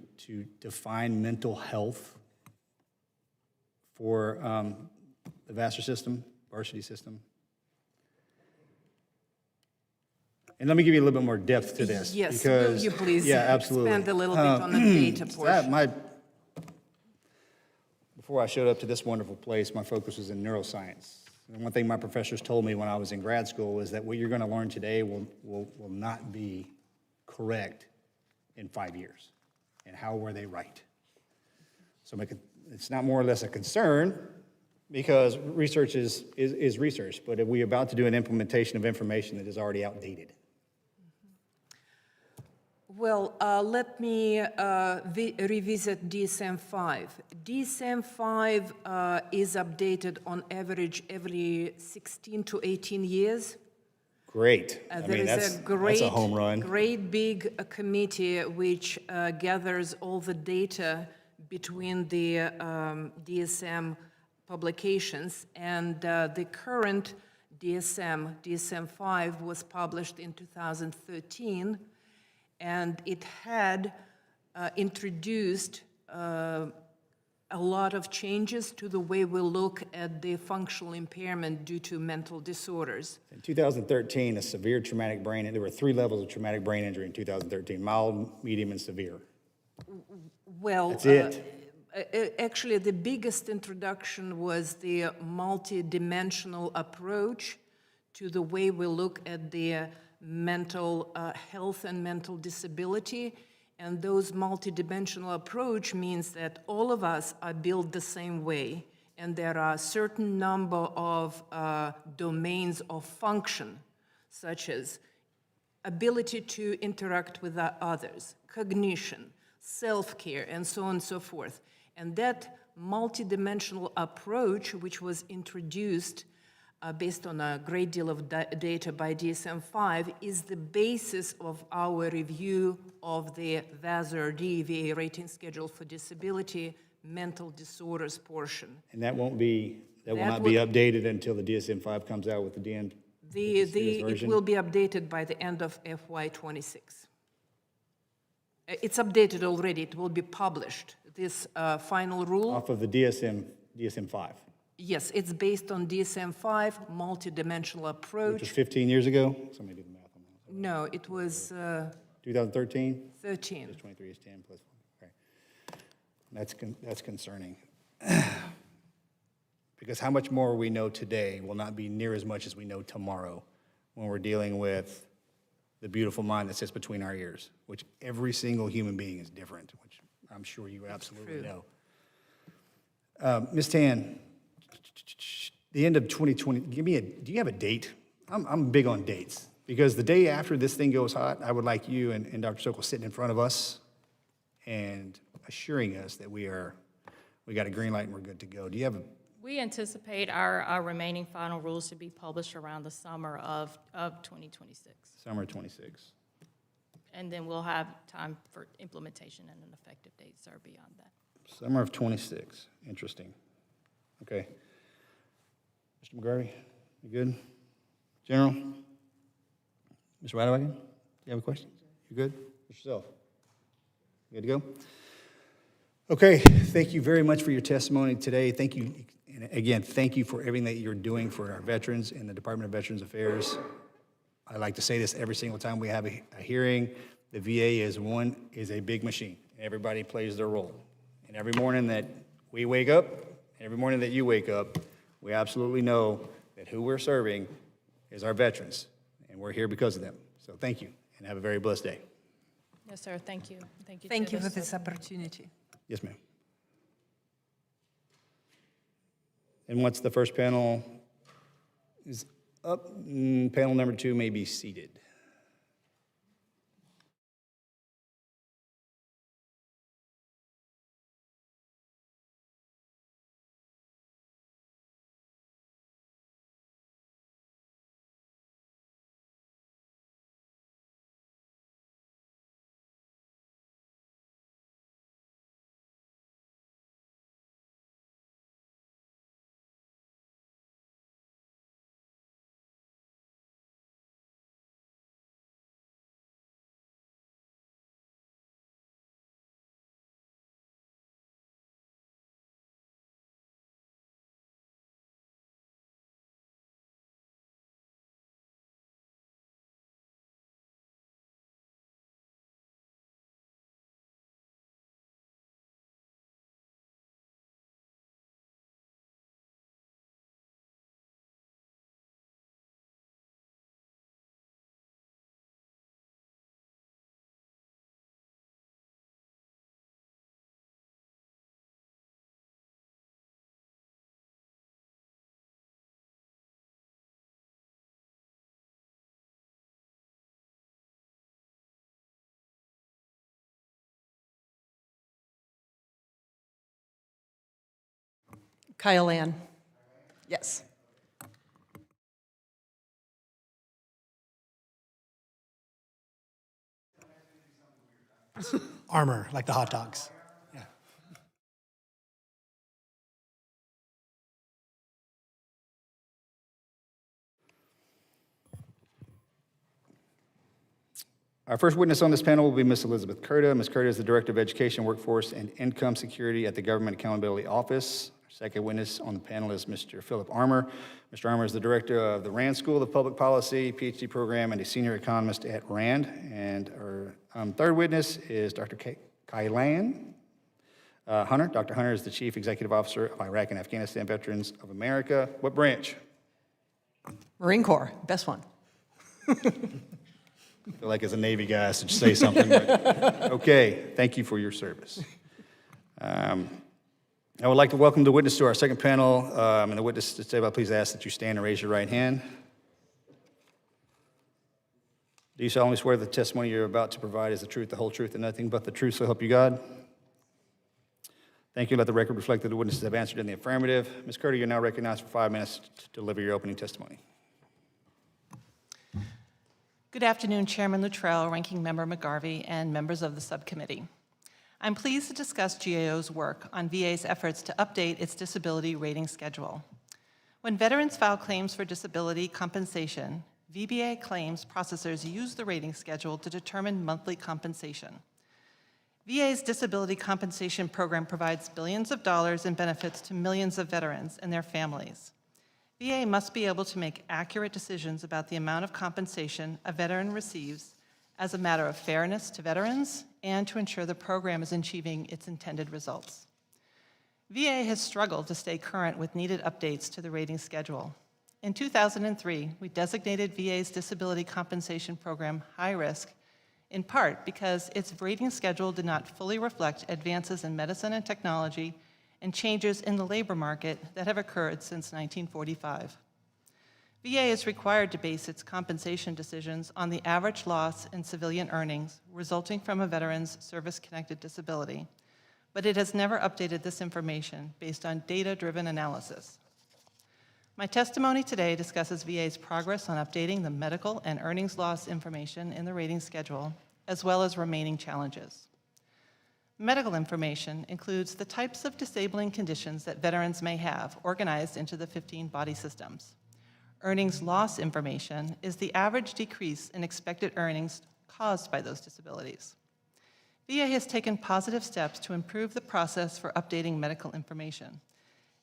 define mental health for the Vassar system, varsity system? And let me give you a little bit more depth to this. Yes, because, will you please absolutely. expand a little bit on the data portion? Before I showed up to this wonderful place, my focus was in neuroscience. And one thing my professors told me when I was in grad school was that what you're going to learn today will not be correct in 5 years. And how were they right? So it's not more or less a concern because research is research, but are we about to do an implementation of information that is already outdated? Well, let me revisit DSM-5. DSM-5 is updated on average every 16 to 18 years. Great. There is that's a home run. great big committee which gathers all the data between the DSM publications, and the current DSM-5 was published in 2013, and it had introduced a lot of changes to the way we look at the functional impairment due to mental disorders. In 2013, a severe traumatic brain, there were 3 levels of traumatic brain injury in 2013, mild, medium, and severe. Well, That's it. Actually, the biggest introduction was the multidimensional approach to the way we look at the mental health and mental disability. And those multidimensional approach means that all of us are built the same way, and there are a certain number of domains of function, such as ability to interact with others, cognition, self-care, and so on and so forth. And that multidimensional approach, which was introduced based on a great deal of data by DSM-5, is the basis of our review of the VASR-D, VA Rating Schedule for Disability, mental disorders portion. And that will not be updated until the DSM-5 comes out with the DN. It will be updated by the end of FY26. It's updated already. It will be published. This final rule. Off of the DSM-5. Yes, it's based on DSM-5, multidimensional approach. Which was 15 years ago? Somebody do the math on that. No, it was 2013? 13. It's 23 is 10 plus 1. Okay. That's concerning. Because how much more we know today will not be near as much as we know tomorrow when we're dealing with the beautiful mind that sits between our ears, which every single human being is different, which I'm sure you absolutely know. Ms. Tan, the end of 2020, do you have a date? I'm big on dates, because the day after this thing goes hot, I would like you and Dr. Sokol sitting in front of us and assuring us that we got a green light and we're good to go. Do you have a... We anticipate our remaining final rules to be published around the summer of 2026. Summer 26. And then we'll have time for implementation and an effective date, sir, beyond that. Summer of 26. Interesting. Okay. Mr. McGarvey, you good? General? Mr. Ridewagon, you have a question? You good? Yourself? Good to go? Okay, thank you very much for your testimony today. Thank you, and again, thank you for everything that you're doing for our veterans in the Department of Veterans Affairs. I like to say this every single time we have a hearing. The VA is a big machine. Everybody plays their role. And every morning that we wake up, every morning that you wake up, we absolutely know that who we're serving is our veterans, and we're here because of them. So thank you, and have a very blessed day. Yes, sir, thank you. Thank you. Thank you to for the this opportunity. Yes, ma'am. And once the first panel is up, panel number 2 may be seated. Kyle Ann. Yes. Armor, like the hot dogs. Yeah. Our first witness on this panel will be Ms. Elizabeth Curda. Ms. Curda is the Director of Education, Workforce, and Income Security at the Government Accountability Office. Our second witness on the panel is Mr. Philip Armour. Mr. Armour is the Director of the Rand School of Public Policy, PhD program, and a Senior Economist at Rand. And our third witness is Dr. Kailan Hunter. Dr. Hunter is the Chief Executive Officer of Iraq and Afghanistan Veterans of America. What branch? Marine Corps, best one. I feel like as a Navy guy, I should say something, but okay, thank you for your service. I would like to welcome the witness to our second panel, and the witness to say, please ask that you stand and raise your right hand. Do you solemnly swear that the testimony you're about to provide is the truth, the whole truth, and nothing but the truth, so help you God? Thank you. Let the record reflect that the witnesses have answered in the affirmative. Ms. Curda, you're now recognized for 5 minutes to deliver your opening testimony. Good afternoon, Chairman Luttrell, Ranking Member McGarvey, and members of the subcommittee. I'm pleased to discuss GAO's work on VA's efforts to update its disability rating schedule. When veterans file claims for disability compensation, VBA claims processors use the rating schedule to determine monthly compensation. VA's disability compensation program provides billions of dollars in benefits to millions of veterans and their families. VA must be able to make accurate decisions about the amount of compensation a veteran receives as a matter of fairness to veterans and to ensure the program is achieving its intended results. VA has struggled to stay current with needed updates to the rating schedule. In 2003, we designated VA's disability compensation program high risk, in part because its rating schedule did not fully reflect advances in medicine and technology and changes in the labor market that have occurred since 1945. VA is required to base its compensation decisions on the average loss in civilian earnings resulting from a veteran's service-connected disability, but it has never updated this information based on data-driven analysis. My testimony today discusses VA's progress on updating the medical and earnings loss information in the rating schedule, as well as remaining challenges. Medical information includes the types of disabling conditions that veterans may have, organized into the 15 body systems. Earnings loss information is the average decrease in expected earnings caused by those disabilities. VA has taken positive steps to improve the process for updating medical information.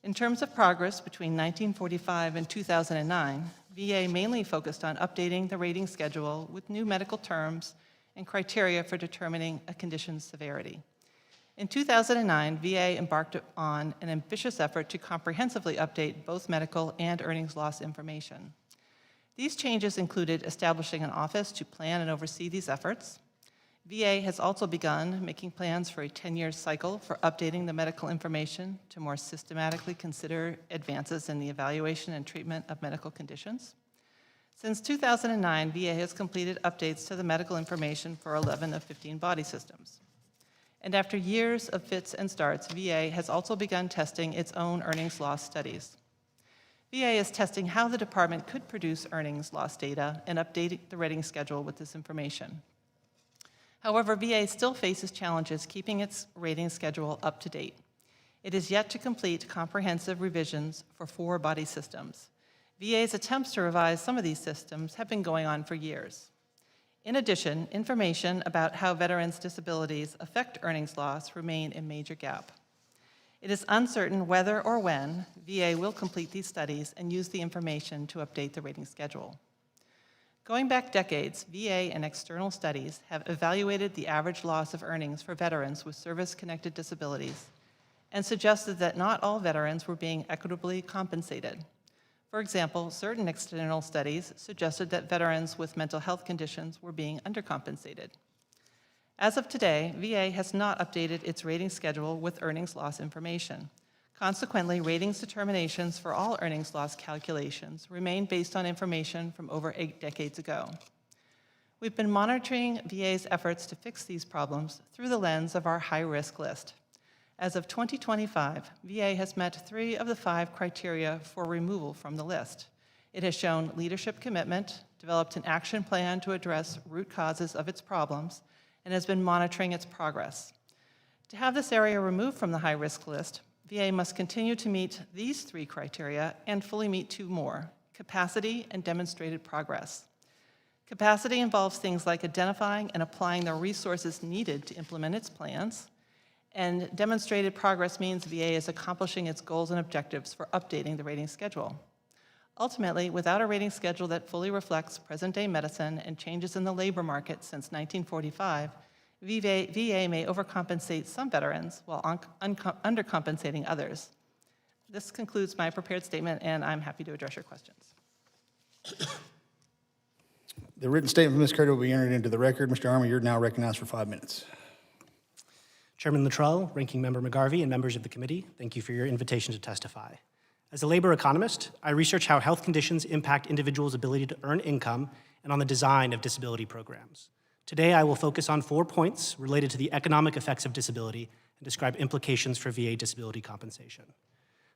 In terms of progress between 1945 and 2009, VA mainly focused on updating the rating schedule with new medical terms and criteria for determining a condition's severity. In 2009, VA embarked on an ambitious effort to comprehensively update both medical and earnings loss information. These changes included establishing an office to plan and oversee these efforts. VA has also begun making plans for a 10-year cycle for updating the medical information to more systematically consider advances in the evaluation and treatment of medical conditions. Since 2009, VA has completed updates to the medical information for 11 of 15 body systems. And after years of fits and starts, VA has also begun testing its own earnings loss studies. VA is testing how the department could produce earnings loss data and update the rating schedule with this information. However, VA still faces challenges keeping its rating schedule up to date. It is yet to complete comprehensive revisions for 4 body systems. VA's attempts to revise some of these systems have been going on for years. In addition, information about how veterans' disabilities affect earnings loss remain a major gap. It is uncertain whether or when VA will complete these studies and use the information to update the rating schedule. Going back decades, VA and external studies have evaluated the average loss of earnings for veterans with service-connected disabilities and suggested that not all veterans were being equitably compensated. For example, certain external studies suggested that veterans with mental health conditions were being undercompensated. As of today, VA has not updated its rating schedule with earnings loss information. Consequently, ratings determinations for all earnings loss calculations remain based on information from over 8 decades ago. We've been monitoring VA's efforts to fix these problems through the lens of our high-risk list. As of 2025, VA has met 3 of the 5 criteria for removal from the list. It has shown leadership commitment, developed an action plan to address root causes of its problems, and has been monitoring its progress. To have this area removed from the high-risk list, VA must continue to meet these 3 criteria and fully meet 2 more: capacity and demonstrated progress. Capacity involves things like identifying and applying the resources needed to implement its plans, and demonstrated progress means VA is accomplishing its goals and objectives for updating the rating schedule. Ultimately, without a rating schedule that fully reflects present-day medicine and changes in the labor market since 1945, VA may overcompensate some veterans while undercompensating others. This concludes my prepared statement, and I'm happy to address your questions. The written statement from Ms. Curdy will be entered into the record. Mr. Armour, you're now recognized for 5 minutes. Chairman Luttrell, Ranking Member McGarvey, and members of the committee, thank you for your invitation to testify. As a labor economist, I research how health conditions impact individuals' ability to earn income and on the design of disability programs. Today, I will focus on 4 points related to the economic effects of disability and describe implications for VA disability compensation.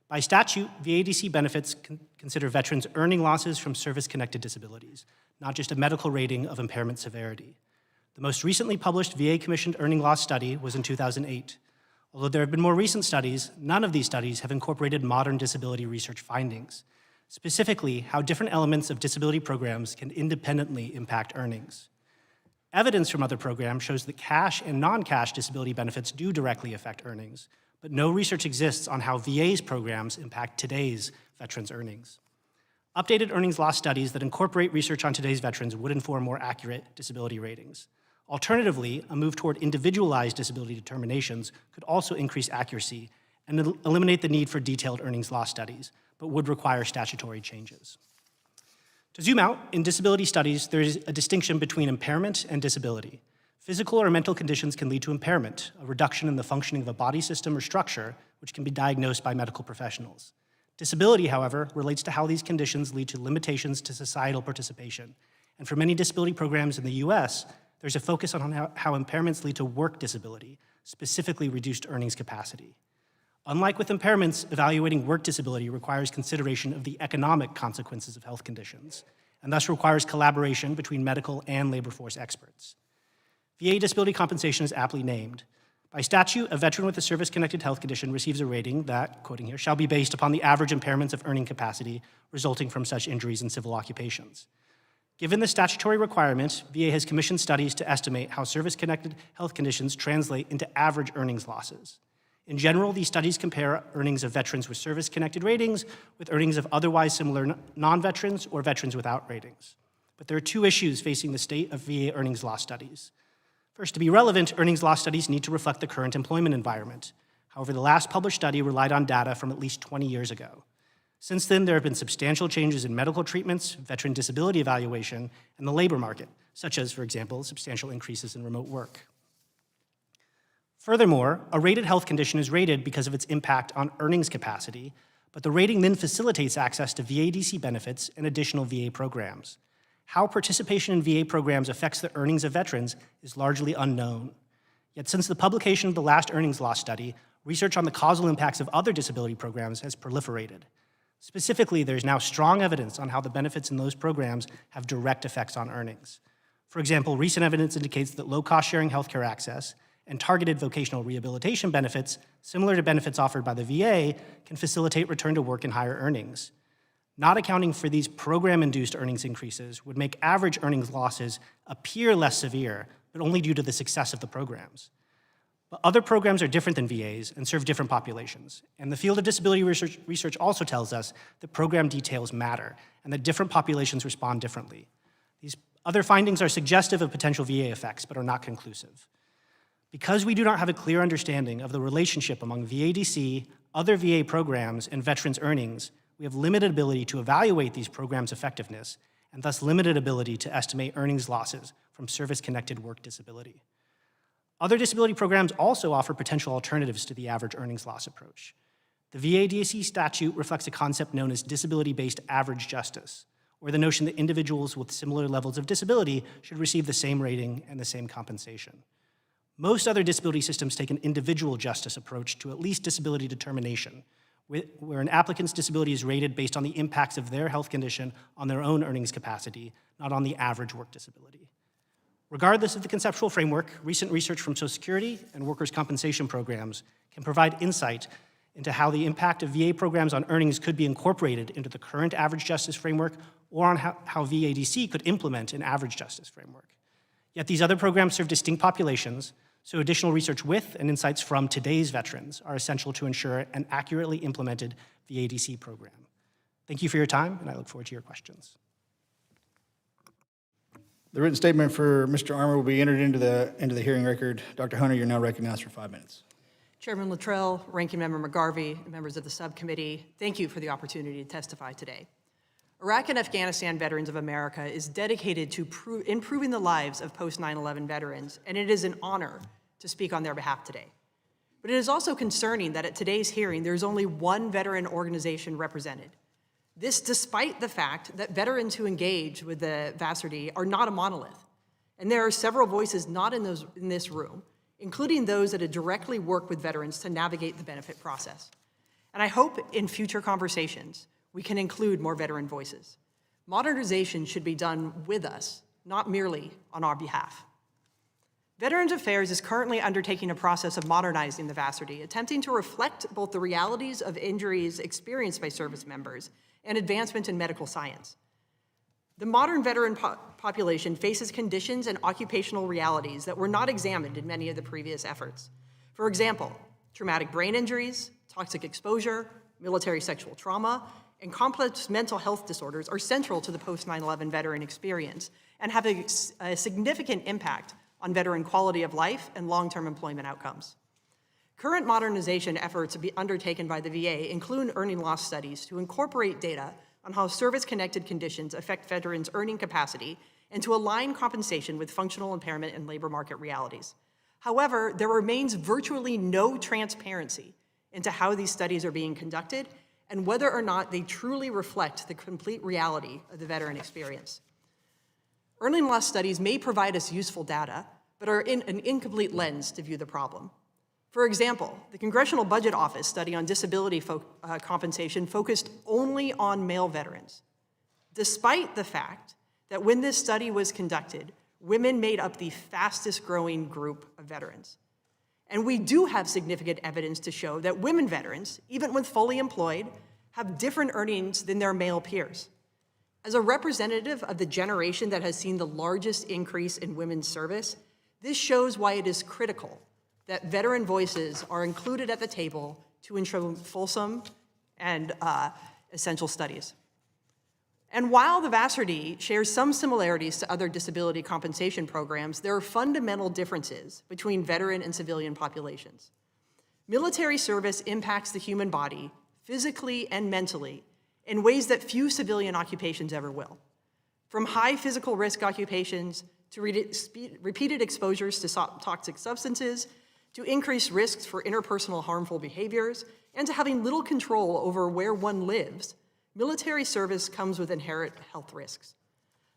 By statute, VADC benefits consider veterans' earning losses from service-connected disabilities, not just a medical rating of impairment severity. The most recently published VA-commissioned earning loss study was in 2008. Although there have been more recent studies, none of these studies have incorporated modern disability research findings, specifically how different elements of disability programs can independently impact earnings. Evidence from other programs shows that cash and non-cash disability benefits do directly affect earnings, but no research exists on how VA's programs impact today's veterans' earnings. Updated earnings loss studies that incorporate research on today's veterans would inform more accurate disability ratings. Alternatively, a move toward individualized disability determinations could also increase accuracy and eliminate the need for detailed earnings loss studies, but would require statutory changes. To zoom out, in disability studies, there is a distinction between impairment and disability. Physical or mental conditions can lead to impairment, a reduction in the functioning of a body system or structure, which can be diagnosed by medical professionals. Disability, however, relates to how these conditions lead to limitations to societal participation. And for many disability programs in the US, there's a focus on how impairments lead to work disability, specifically reduced earnings capacity. Unlike with impairments, evaluating work disability requires consideration of the economic consequences of health conditions, and thus requires collaboration between medical and labor force experts. VA disability compensation is aptly named. By statute, a veteran with a service-connected health condition receives a rating that, quoting here, shall be based upon the average impairments of earning capacity resulting from such injuries in civil occupations. Given the statutory requirement, VA has commissioned studies to estimate how service-connected health conditions translate into average earnings losses. In general, these studies compare earnings of veterans with service-connected ratings with earnings of otherwise similar non-veterans or veterans without ratings. But there are 2 issues facing the state of VA earnings loss studies. First, to be relevant, earnings loss studies need to reflect the current employment environment. However, the last published study relied on data from at least 20 years ago. Since then, there have been substantial changes in medical treatments, veteran disability evaluation, and the labor market, such as, for example, substantial increases in remote work. Furthermore, a rated health condition is rated because of its impact on earnings capacity, but the rating then facilitates access to VADC benefits and additional VA programs. How participation in VA programs affects the earnings of veterans is largely unknown. Yet since the publication of the last earnings loss study, research on the causal impacts of other disability programs has proliferated. Specifically, there's now strong evidence on how the benefits in those programs have direct effects on earnings. For example, recent evidence indicates that low-cost sharing healthcare access and targeted vocational rehabilitation benefits, similar to benefits offered by the VA, can facilitate return to work and higher earnings. Not accounting for these program-induced earnings increases would make average earnings losses appear less severe, but only due to the success of the programs. But other programs are different than VAs and serve different populations. And the field of disability research also tells us that program details matter and that different populations respond differently. These other findings are suggestive of potential VA effects, but are not conclusive. Because we do not have a clear understanding of the relationship among VADC, other VA programs, and veterans' earnings, we have limited ability to evaluate these programs' effectiveness, and thus limited ability to estimate earnings losses from service-connected work disability. Other disability programs also offer potential alternatives to the average earnings loss approach. The VADC statute reflects a concept known as disability-based average justice, or the notion that individuals with similar levels of disability should receive the same rating and the same compensation. Most other disability systems take an individual justice approach to at least disability determination, where an applicant's disability is rated based on the impacts of their health condition on their own earnings capacity, not on the average work disability. Regardless of the conceptual framework, recent research from Social Security and workers' compensation programs can provide insight into how the impact of VA programs on earnings could be incorporated into the current average justice framework or on how VADC could implement an average justice framework. Yet these other programs serve distinct populations, so additional research with and insights from today's veterans are essential to ensure an accurately implemented VADC program. Thank you for your time, and I look forward to your questions. The written statement for Mr. Armour will be entered into the hearing record. Dr. Hunter, you're now recognized for 5 minutes. Chairman Luttrell, Ranking Member McGarvey, and members of the subcommittee, thank you for the opportunity to testify today. Iraq and Afghanistan Veterans of America is dedicated to improving the lives of post-9/11 veterans, and it is an honor to speak on their behalf today. But it is also concerning that at today's hearing, there is only one veteran organization represented. This despite the fact that veterans who engage with the VASRD are not a monolith, and there are several voices not in this room, including those that have directly worked with veterans to navigate the benefit process. And I hope in future conversations, we can include more veteran voices. Modernization should be done with us, not merely on our behalf. Veterans Affairs is currently undertaking a process of modernizing the VASRD, attempting to reflect both the realities of injuries experienced by service members and advancement in medical science. The modern veteran population faces conditions and occupational realities that were not examined in many of the previous efforts. For example, traumatic brain injuries, toxic exposure, military sexual trauma, and complex mental health disorders are central to the post-9/11 veteran experience and have a significant impact on veteran quality of life and long-term employment outcomes. Current modernization efforts to be undertaken by the VA include earning loss studies to incorporate data on how service-connected conditions affect veterans' earning capacity and to align compensation with functional impairment and labor market realities. However, there remains virtually no transparency into how these studies are being conducted and whether or not they truly reflect the complete reality of the veteran experience. Earning loss studies may provide us useful data, but are in an incomplete lens to view the problem. For example, the Congressional Budget Office study on disability compensation focused only on male veterans, despite the fact that when this study was conducted, women made up the fastest growing group of veterans. And we do have significant evidence to show that women veterans, even when fully employed, have different earnings than their male peers. As a representative of the generation that has seen the largest increase in women's service, this shows why it is critical that veteran voices are included at the table to ensure fulsome and essential studies. And while the VASRD shares some similarities to other disability compensation programs, there are fundamental differences between veteran and civilian populations. Military service impacts the human body physically and mentally in ways that few civilian occupations ever will. From high physical risk occupations to repeated exposures to toxic substances, to increased risks for interpersonal harmful behaviors, and to having little control over where one lives, military service comes with inherent health risks.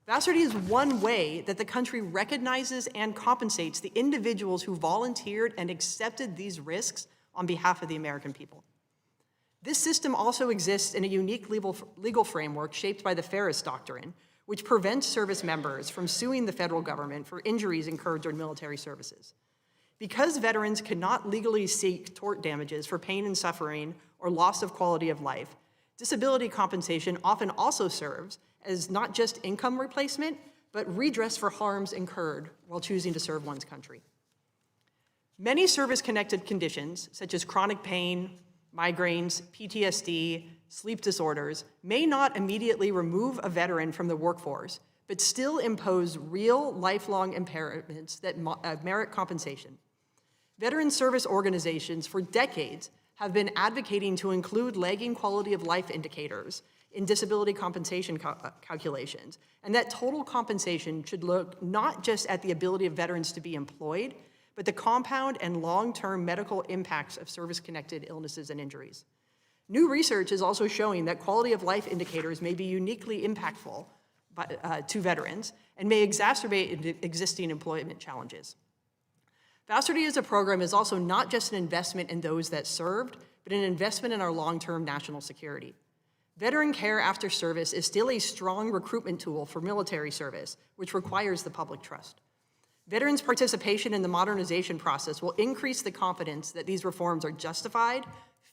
VASRD is one way that the country recognizes and compensates the individuals who volunteered and accepted these risks on behalf of the American people. This system also exists in a unique legal framework shaped by the Ferris Doctrine, which prevents service members from suing the federal government for injuries incurred during military services. Because veterans cannot legally seek tort damages for pain and suffering or loss of quality of life, disability compensation often also serves as not just income replacement, but redress for harms incurred while choosing to serve one's country. Many service-connected conditions, such as chronic pain, migraines, PTSD, sleep disorders, may not immediately remove a veteran from the workforce, but still impose real lifelong impairments that merit compensation. Veteran service organizations for decades have been advocating to include lagging quality of life indicators in disability compensation calculations, and that total compensation should look not just at the ability of veterans to be employed, but the compound and long-term medical impacts of service-connected illnesses and injuries. New research is also showing that quality of life indicators may be uniquely impactful to veterans and may exacerbate existing employment challenges. VASRD as a program is also not just an investment in those that served, but an investment in our long-term national security. Veteran care after service is still a strong recruitment tool for military service, which requires the public trust. Veterans' participation in the modernization process will increase the confidence that these reforms are justified,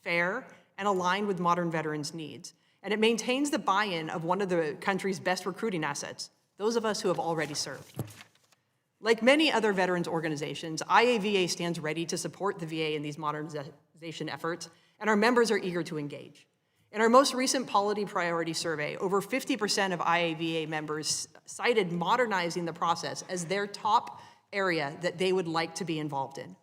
fair, and aligned with modern veterans' needs, and it maintains the buy-in of one of the country's best recruiting assets, those of us who have already served. Like many other veterans organizations, IAVA stands ready to support the VA in these modernization efforts, and our members are eager to engage. In our most recent Polity Priority Survey, over 50% of IAVA members cited modernizing the process as their top area that they would like to be involved in.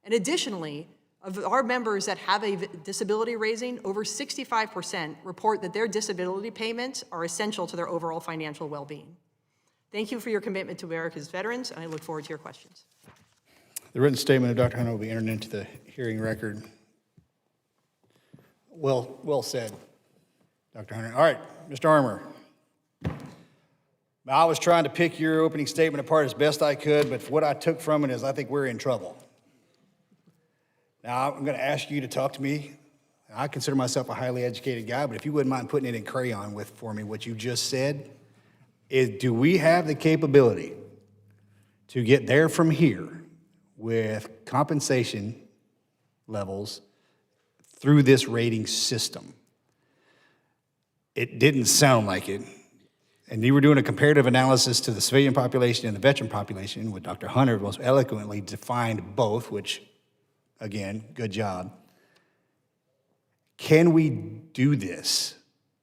And additionally, of our members that have a disability rating, over 65% report that their disability payments are essential to their overall financial well-being. Thank you for your commitment to America's veterans, and I look forward to your questions. The written statement of Dr. Hunter will be entered into the hearing record. Well said, Dr. Hunter. All right, Mr. Armour. I was trying to pick your opening statement apart as best I could, but what I took from it is I think we're in trouble. Now, I'm going to ask you to talk to me. I consider myself a highly educated guy, but if you wouldn't mind putting it in crayon for me, what you just said, is do we have the capability to get there from here with compensation levels through this rating system? It didn't sound like it. And you were doing a comparative analysis to the civilian population and the veteran population, with Dr. Hunter most eloquently defined both, which, again, good job. Can we do this?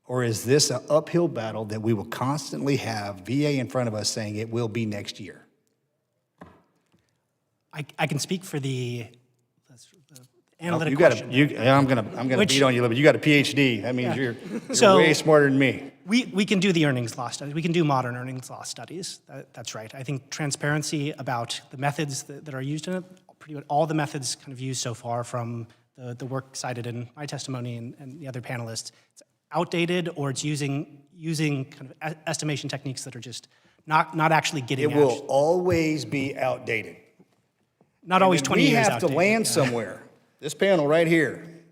Or is this an uphill battle that we will constantly have VA in front of us saying it will be next year? I can speak for the analytic You question. I'm gonna beat on you a little bit. You got a PhD. That means you're So- way smarter than me. We can do the earnings law studies. We can do modern earnings law studies. That's right. I think transparency about the methods that are used in it, pretty much all the methods kind of used so far from the work cited in my testimony and the other panelists, it's outdated, or it's using kind of estimation techniques that are just not actually getting It will always be outdated. not always And 20 years we have outdated. to land somewhere. This panel right here,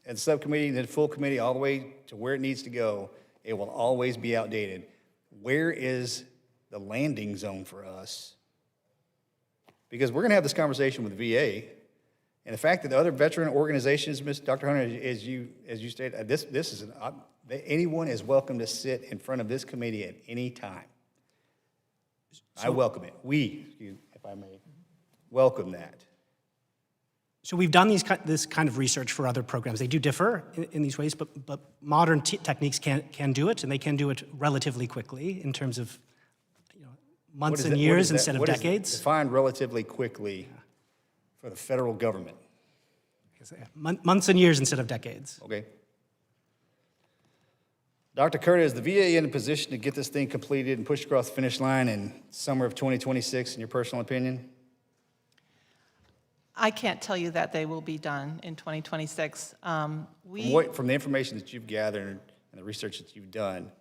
and the subcommittee, and the full committee, all the way to where it needs to go, it will always be outdated. Where is the landing zone for us? Because we're going to have this conversation with VA, and the fact that the other veteran organizations, Dr. Hunter, as you stated, this is anyone is welcome to sit in front of this committee at any time. I welcome it. If I may, welcome that. So we've done this kind of research for other programs. They do differ in these ways, but modern techniques can do it, and they can do it relatively quickly in terms of months and years instead of decades. Define relatively quickly for the federal government. Months and years instead of decades. Okay. Dr. Curtis, is the VA in a position to get this thing completed and pushed across the finish line in summer of 2026, in your personal opinion? I can't tell you that they will be done in 2026. From the information that you've gathered and the research that you've done,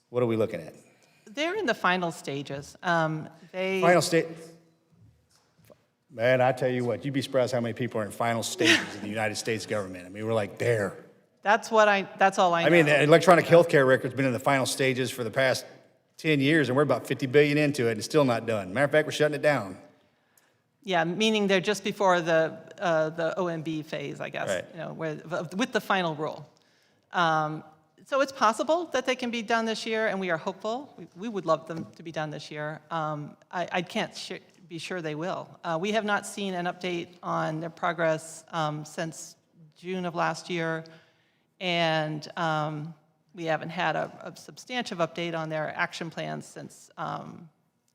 what are we looking at? They're in the final stages. Final state. Man, I tell you what, you'd be surprised how many people are in final stages in the United States government. I mean, we're like there. That's all I know. I mean, the electronic healthcare record's been in the final stages for the past 10 years, and we're about 50 billion into it, and it's still not done. Matter of fact, we're shutting it down. Yeah, meaning they're just before the OMB phase, I guess, Right. with the final rule. So it's possible that they can be done this year, and we are hopeful. We would love them to be done this year. I can't be sure they will. We have not seen an update on their progress since June of last year, and we haven't had a substantive update on their action plans since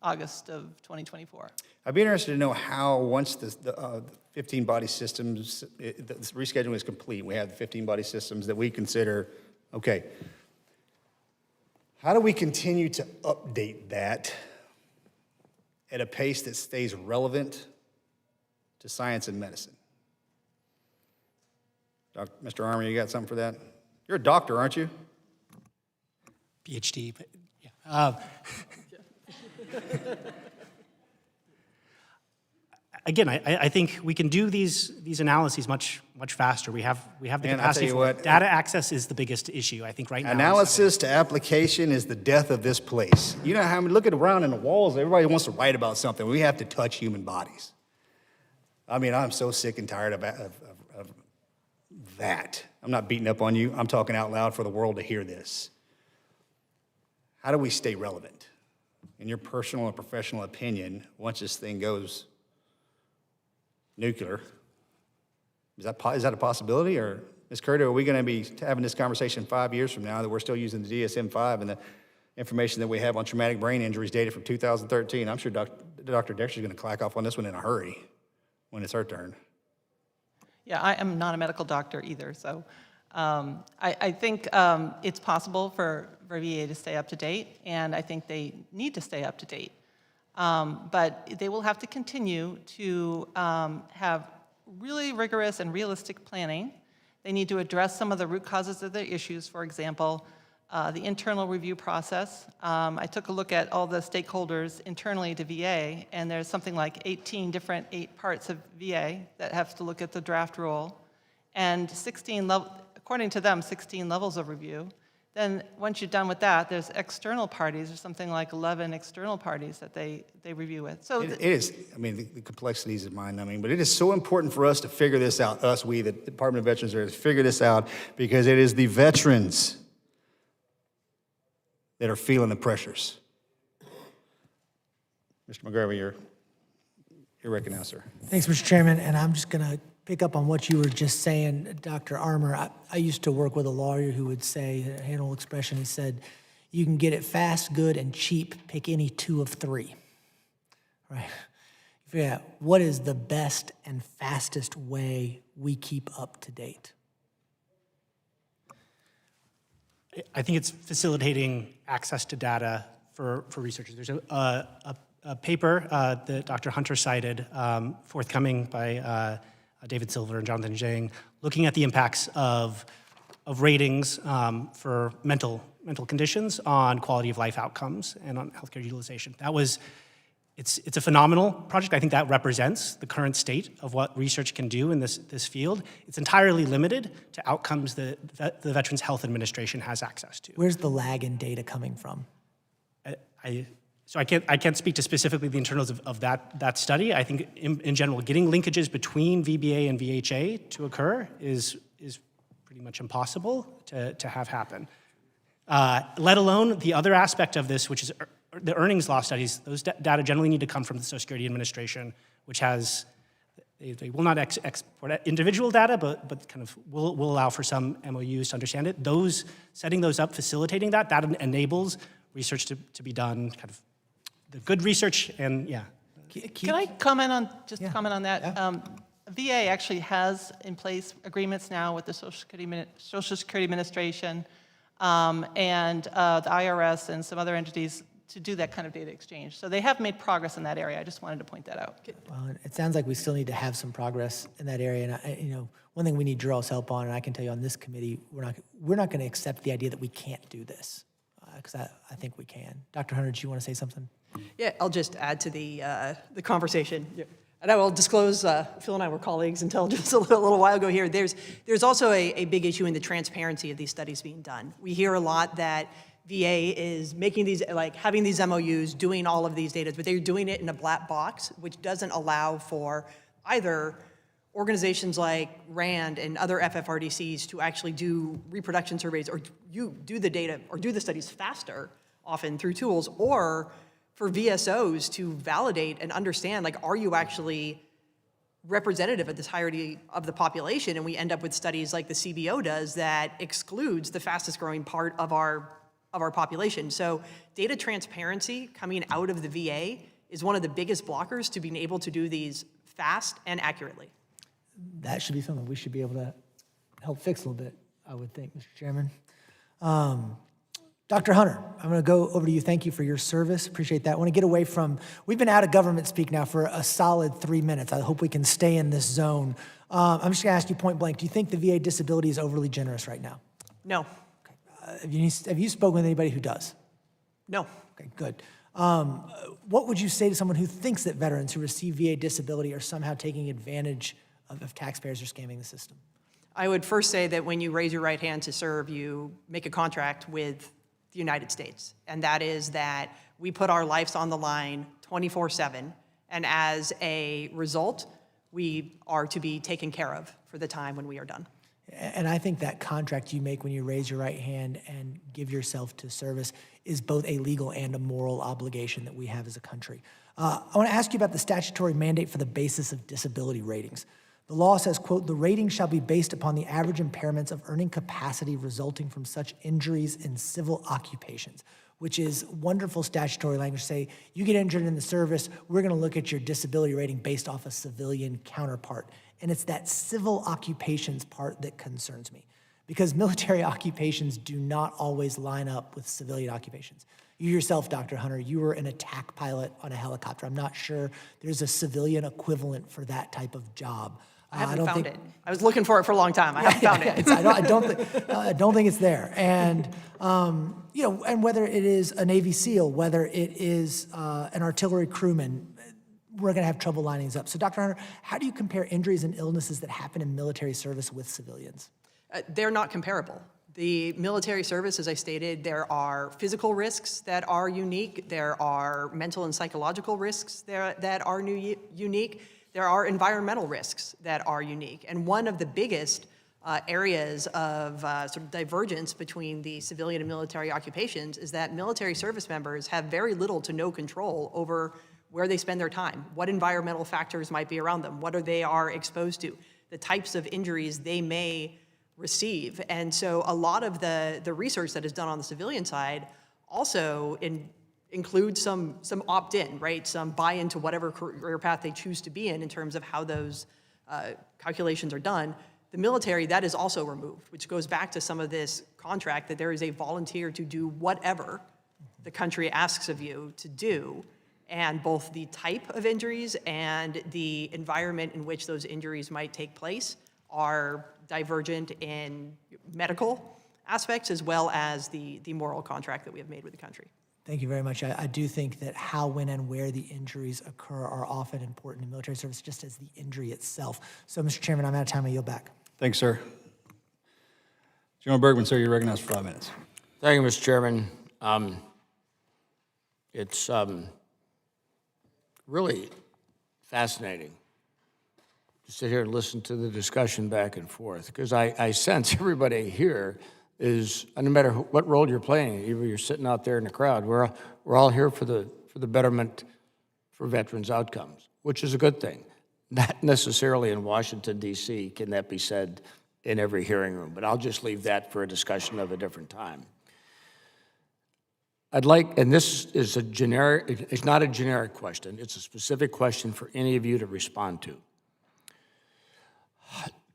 August of 2024. I'd be interested to know how, once the 15 body systems, the rescheduling is complete, we have the 15 body systems that we consider, okay, how do we continue to update that at a pace that stays relevant to science and medicine? Mr. Armour, you got something for that? You're a doctor, aren't you? PhD, but yeah. Again, I think we can do these analyses much faster. We have the Man, I capacity tell you for what, it. Data access is the biggest issue, I think, right now. Analysis to application is the death of this place. You know how many, look at around in the walls, everybody wants to write about something. We have to touch human bodies. I mean, I'm so sick and tired of that. I'm not beating up on you. I'm talking out loud for the world to hear this. How do we stay relevant? In your personal and professional opinion, once this thing goes nuclear, is that a possibility? Or, Ms. Curdy, are we going to be having this conversation 5 years from now that we're still using the DSM-5 and the information that we have on traumatic brain injuries data from 2013? I'm sure Dr. Dexter's going to clack off on this one in a hurry when it's her turn. Yeah, I am not a medical doctor either, so I think it's possible for VA to stay up to date, and I think they need to stay up to date. But they will have to continue to have really rigorous and realistic planning. They need to address some of the root causes of their issues, for example, the internal review process. I took a look at all the stakeholders internally to VA, and there's something like 18 different 8 parts of VA that have to look at the draft rule, and according to them, 16 levels of review. Then once you're done with that, there's external parties. There's something like 11 external parties that they review with. So it is, I mean, the complexities of mind-numbing, but it is so important for us to figure this out, the Department of Veterans Affairs, figure this out, because it is the veterans that are feeling the pressures. Mr. McGarvey, you're recognized, sir. Thanks, Mr. Chairman, and I'm just going to pick up on what you were just saying, Dr. Armour. I used to work with a lawyer who would say, a handle expression, he said, you can get it fast, good, and cheap, pick any 2 of 3, right? Figure out what is the best and fastest way we keep up to date. I think it's facilitating access to data for researchers. There's a paper that Dr. Hunter cited, forthcoming by David Silver and Jonathan Zhang, looking at the impacts of ratings for mental conditions on quality of life outcomes and on healthcare utilization. It's a phenomenal project. I think that represents the current state of what research can do in this field. It's entirely limited to outcomes that the Veterans Health Administration has access to. Where's the lag in data coming from? So I can't speak to specifically the internals of that study. I think in general, getting linkages between VBA and VHA to occur is pretty much impossible to have happen. Let alone the other aspect of this, which is the earnings law studies. Those data generally need to come from the Social Security Administration, which has, they will not export individual data, but kind of will allow for some MOUs to understand it. Setting those up, facilitating that enables research to be done, kind of the good research, and yeah. Can I comment on that? Yeah. VA actually has in place agreements now with the Social Security Administration and the IRS and some other entities to do that kind of data exchange. So they have made progress in that area. I just wanted to point that out. Well, it sounds like we still need to have some progress in that area. And one thing we need Jarrell's help on, and I can tell you on this committee, we're not going to accept the idea that we can't do this, because I think we can. Dr. Hunter, do you want to say something? Yeah, I'll just add to the conversation. Yeah. And I will disclose, Phil and I were colleagues until just a little while ago here. There's also a big issue in the transparency of these studies being done. We hear a lot that VA is making these, having these MOUs, doing all of these data, but they're doing it in a black box, which doesn't allow for either organizations like RAND and other FFRDCs to actually do reproduction surveys or do the data or do the studies faster, often through tools, or for VSOs to validate and understand, are you actually representative of the entirety of the population? And we end up with studies like the CBO does that excludes the fastest growing part of our population. So data transparency coming out of the VA is one of the biggest blockers to being able to do these fast and accurately. That should be something we should be able to help fix a little bit, I would think, Mr. Chairman. Dr. Hunter, I'm going to go over to you. Thank you for your service. Appreciate that. I want to get away from, we've been out of government speak now for a solid 3 minutes. I hope we can stay in this zone. I'm just going to ask you point blank, do you think the VA disability is overly generous right now? No. Okay. Have you spoken with anybody who does? No. Okay, good. What would you say to someone who thinks that veterans who receive VA disability are somehow taking advantage of taxpayers or scamming the system? I would first say that when you raise your right hand to serve, you make a contract with the United States, and that is that we put our lives on the line 24/7, and as a result, we are to be taken care of for the time when we are done. And I think that contract you make when you raise your right hand and give yourself to service is both a legal and a moral obligation that we have as a country. I want to ask you about the statutory mandate for the basis of disability ratings. The law says, quote, "The rating shall be based upon the average impairments of earning capacity resulting from such injuries in civil occupations," which is wonderful statutory language. Say, you get injured in the service, we're going to look at your disability rating based off a civilian counterpart. And it's that civil occupations part that concerns me, because military occupations do not always line up with civilian occupations. You yourself, Dr. Hunter, you were an attack pilot on a helicopter. I'm not sure there's a civilian equivalent for that type of job. I haven't found it. I was looking for it for a long time. I haven't found it. I don't think it's there. And and whether it is a Navy SEAL, whether it is an artillery crewman, we're going to have trouble lining these up. So, Dr. Hunter, how do you compare injuries and illnesses that happen in military service with civilians? They're not comparable. The military service, as I stated, there are physical risks that are unique. There are mental and psychological risks that are unique. There are environmental risks that are unique. And one of the biggest areas of sort of divergence between the civilian and military occupations is that military service members have very little to no control over where they spend their time, what environmental factors might be around them, what they are exposed to, the types of injuries they may receive. And so a lot of the research that is done on the civilian side also includes some opt-in, right? Some buy-in to whatever career path they choose to be in terms of how those calculations are done. The military, that is also removed, which goes back to some of this contract that there is a volunteer to do whatever the country asks of you to do, and both the type of injuries and the environment in which those injuries might take place are divergent in medical aspects as well as the moral contract that we have made with the country. Thank you very much. I do think that how, when, and where the injuries occur are often important in military service, just as the injury itself. So, Mr. Chairman, I'm out of time. I yield back. Thanks, sir. General Bergman, sir, you're recognized for 5 minutes. Thank you, Mr. Chairman. It's really fascinating to sit here and listen to the discussion back and forth, because I sense everybody here is, no matter what role you're playing, either you're sitting out there in the crowd, we're all here for the betterment for veterans' outcomes, which is a good thing. Not necessarily in Washington, D.C. can that be said in every hearing room, but I'll just leave that for a discussion of a different time. I'd like, and this is a generic, it's not a generic question, it's a specific question for any of you to respond to.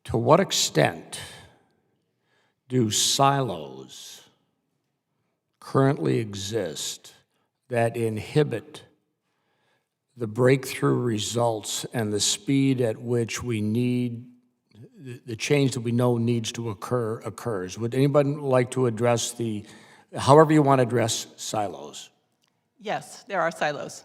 To what extent do silos currently exist that inhibit the breakthrough results and the speed at which we need the change that we know needs to occurs? Would anybody like to address however you want to address silos? Yes, there are silos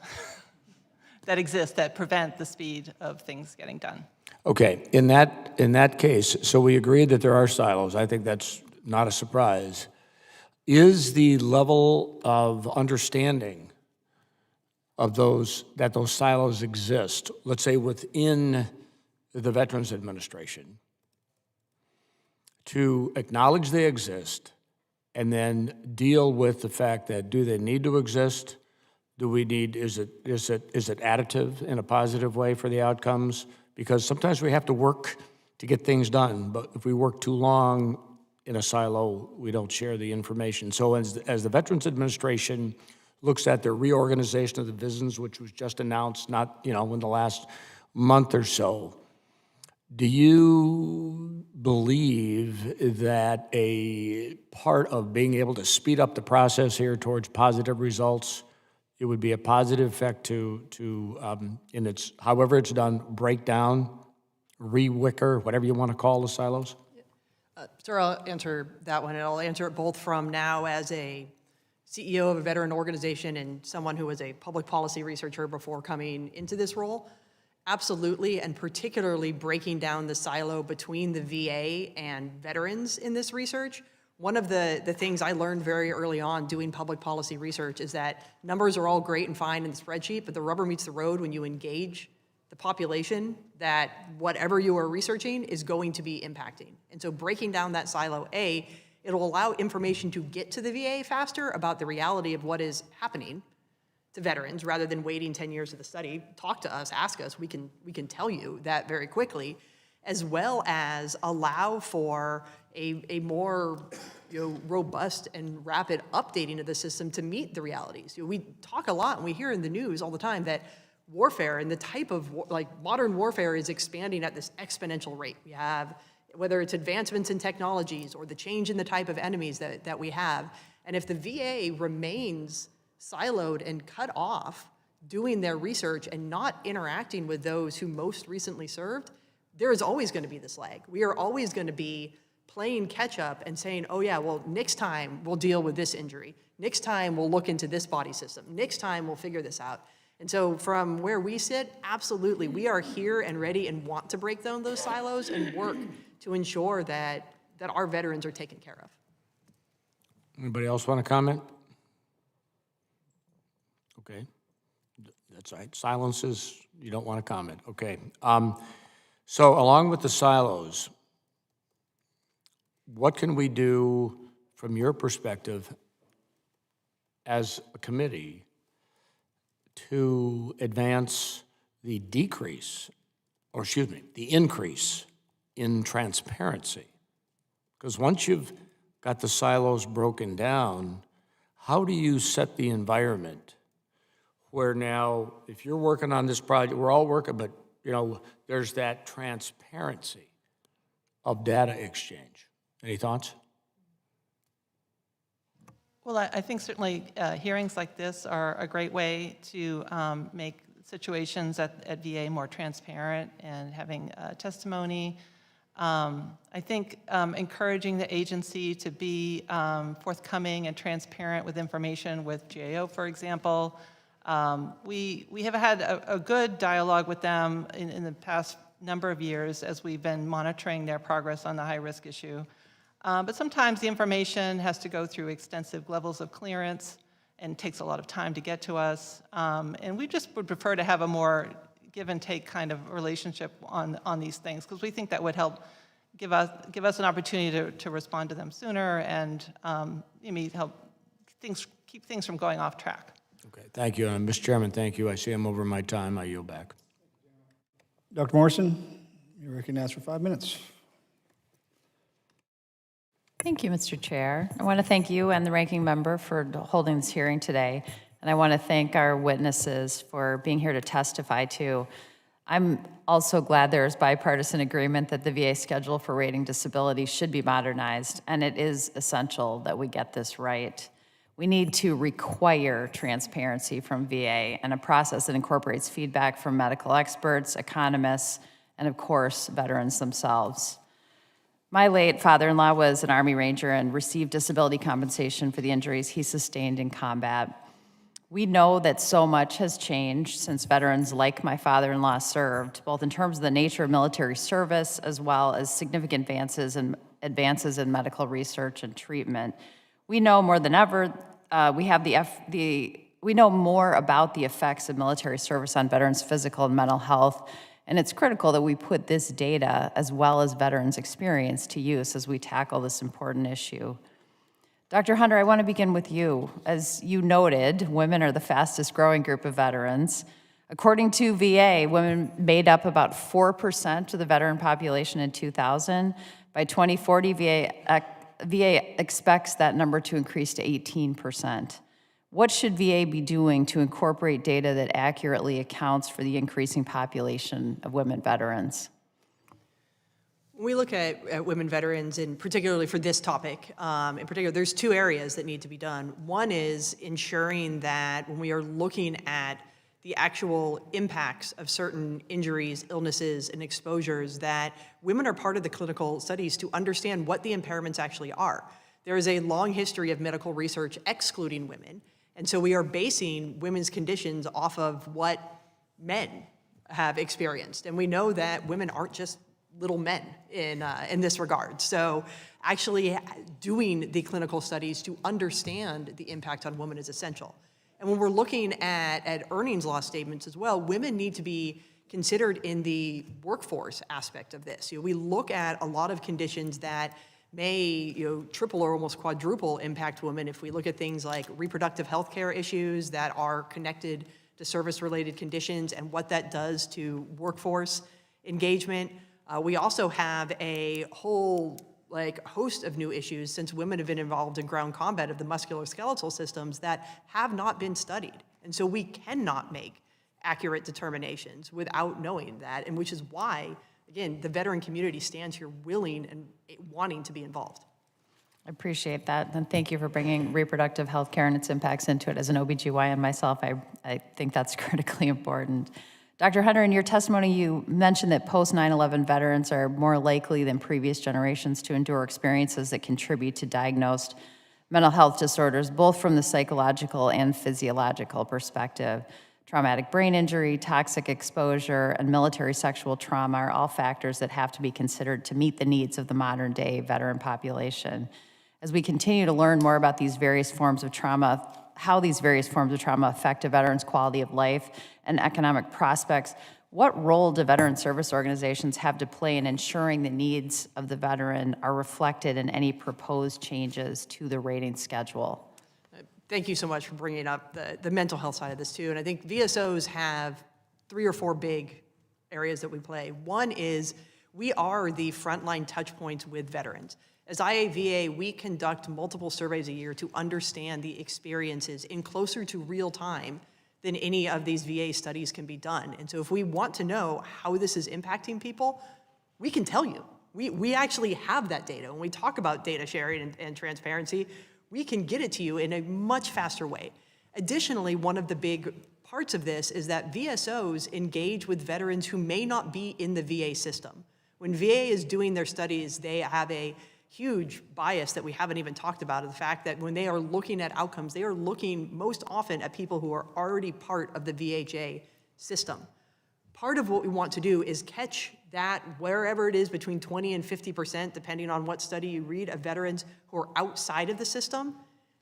that exist that prevent the speed of things getting done. Okay, in that case, so we agree that there are silos. I think that's not a surprise. Is the level of understanding of that those silos exist, let's say within the Veterans Administration, to acknowledge they exist and then deal with the fact that, do they need to exist? Is it additive in a positive way for the outcomes? Because sometimes we have to work to get things done, but if we work too long in a silo, we don't share the information. So as the Veterans Administration looks at their reorganization of the VISNs, which was just announced in the last month or so, do you believe that a part of being able to speed up the process here towards positive results, it would be a positive effect to however it's done, break down, re-wicker, whatever you want to call the silos? Sir, I'll answer that one, and I'll answer it both from now as a CEO of a veteran organization and someone who was a public policy researcher before coming into this role. Absolutely, and particularly breaking down the silo between the VA and veterans in this research. One of the things I learned very early on doing public policy research is that numbers are all great and fine in the spreadsheet, but the rubber meets the road when you engage the population that whatever you are researching is going to be impacting. And so breaking down that silo, it'll allow information to get to the VA faster about the reality of what is happening to veterans rather than waiting 10 years of the study. Talk to us, ask us, we can tell you that very quickly, as well as allow for a more robust and rapid updating of the system to meet the realities. We talk a lot and we hear in the news all the time that warfare and the type of modern warfare is expanding at this exponential rate. We have, whether it's advancements in technologies or the change in the type of enemies that we have. And if the VA remains siloed and cut off doing their research and not interacting with those who most recently served, there is always going to be this lag. We are always going to be playing catch up and saying, oh yeah, well, next time we'll deal with this injury. Next time we'll look into this body system. Next time we'll figure this out. And so from where we sit, absolutely, we are here and ready and want to break down those silos and work to ensure that our veterans are taken care of. Anybody else want to comment? Okay, that's right. Silences, you don't want to comment. Okay. So along with the silos, what can we do from your perspective as a committee to advance the increase in transparency? Because once you've got the silos broken down, how do you set the environment where now, if you're working on this project, we're all working, but there's that transparency of data exchange. Any thoughts? Well, I think certainly hearings like this are a great way to make situations at VA more transparent and having testimony. I think encouraging the agency to be forthcoming and transparent with information with GAO, for example. We have had a good dialogue with them in the past number of years as we've been monitoring their progress on the high-risk issue. But sometimes the information has to go through extensive levels of clearance and takes a lot of time to get to us. And we just would prefer to have a more give and take kind of relationship on these things, because we think that would help give us an opportunity to respond to them sooner and help keep things from going off track. Okay, thank you. Mr. Chairman, thank you. I see I'm over my time. I yield back. Dr. Morrison, you're recognized for 5 minutes. Thank you, Mr. Chair. I want to thank you and the ranking member for holding this hearing today. And I want to thank our witnesses for being here to testify too. I'm also glad there is bipartisan agreement that the VA schedule for rating disability should be modernized, and it is essential that we get this right. We need to require transparency from VA and a process that incorporates feedback from medical experts, economists, and of course, veterans themselves. My late father-in-law was an Army Ranger and received disability compensation for the injuries he sustained in combat. We know that so much has changed since veterans like my father-in-law served, both in terms of the nature of military service as well as significant advances in medical research and treatment. We know more than ever, we know more about the effects of military service on veterans' physical and mental health, and it's critical that we put this data as well as veterans' experience to use as we tackle this important issue. Dr. Hunter, I want to begin with you. As you noted, women are the fastest growing group of veterans. According to VA, women made up about 4% of the veteran population in 2000. By 2040, VA expects that number to increase to 18%. What should VA be doing to incorporate data that accurately accounts for the increasing population of women veterans? When we look at women veterans, and particularly for this topic, in particular, there's two areas that need to be done. One is ensuring that when we are looking at the actual impacts of certain injuries, illnesses, and exposures, that women are part of the clinical studies to understand what the impairments actually are. There is a long history of medical research excluding women, and so we are basing women's conditions off of what men have experienced. And we know that women aren't just little men in this regard. So actually doing the clinical studies to understand the impact on women is essential. And when we're looking at earnings loss statements as well, women need to be considered in the workforce aspect of this. We look at a lot of conditions that may triple or almost quadruple impact women if we look at things like reproductive health care issues that are connected to service-related conditions and what that does to workforce engagement. We also have a whole host of new issues since women have been involved in ground combat of the musculoskeletal systems that have not been studied. And so we cannot make accurate determinations without knowing that, and which is why, again, the veteran community stands here willing and wanting to be involved. I appreciate that, and thank you for bringing reproductive health care and its impacts into it. As an OBGYN myself, I think that's critically important. Dr. Hunter, in your testimony, you mentioned that post-9/11 veterans are more likely than previous generations to endure experiences that contribute to diagnosed mental health disorders, both from the psychological and physiological perspective. Traumatic brain injury, toxic exposure, and military sexual trauma are all factors that have to be considered to meet the needs of the modern-day veteran population. As we continue to learn more about these various forms of trauma, how these various forms of trauma affect a veteran's quality of life and economic prospects, what role do veteran service organizations have to play in ensuring the needs of the veteran are reflected in any proposed changes to the rating schedule? Thank you so much for bringing up the mental health side of this too. And I think VSOs have 3 or 4 big areas that we play. One is we are the frontline touch points with veterans. As IAVA, we conduct multiple surveys a year to understand the experiences in closer to real time than any of these VA studies can be done. And so if we want to know how this is impacting people, we can tell you. We actually have that data. When we talk about data sharing and transparency, we can get it to you in a much faster way. Additionally, one of the big parts of this is that VSOs engage with veterans who may not be in the VA system. When VA is doing their studies, they have a huge bias that we haven't even talked about, of the fact that when they are looking at outcomes, they are looking most often at people who are already part of the VHA system. Part of what we want to do is catch that wherever it is between 20 and 50%, depending on what study you read, of veterans who are outside of the system,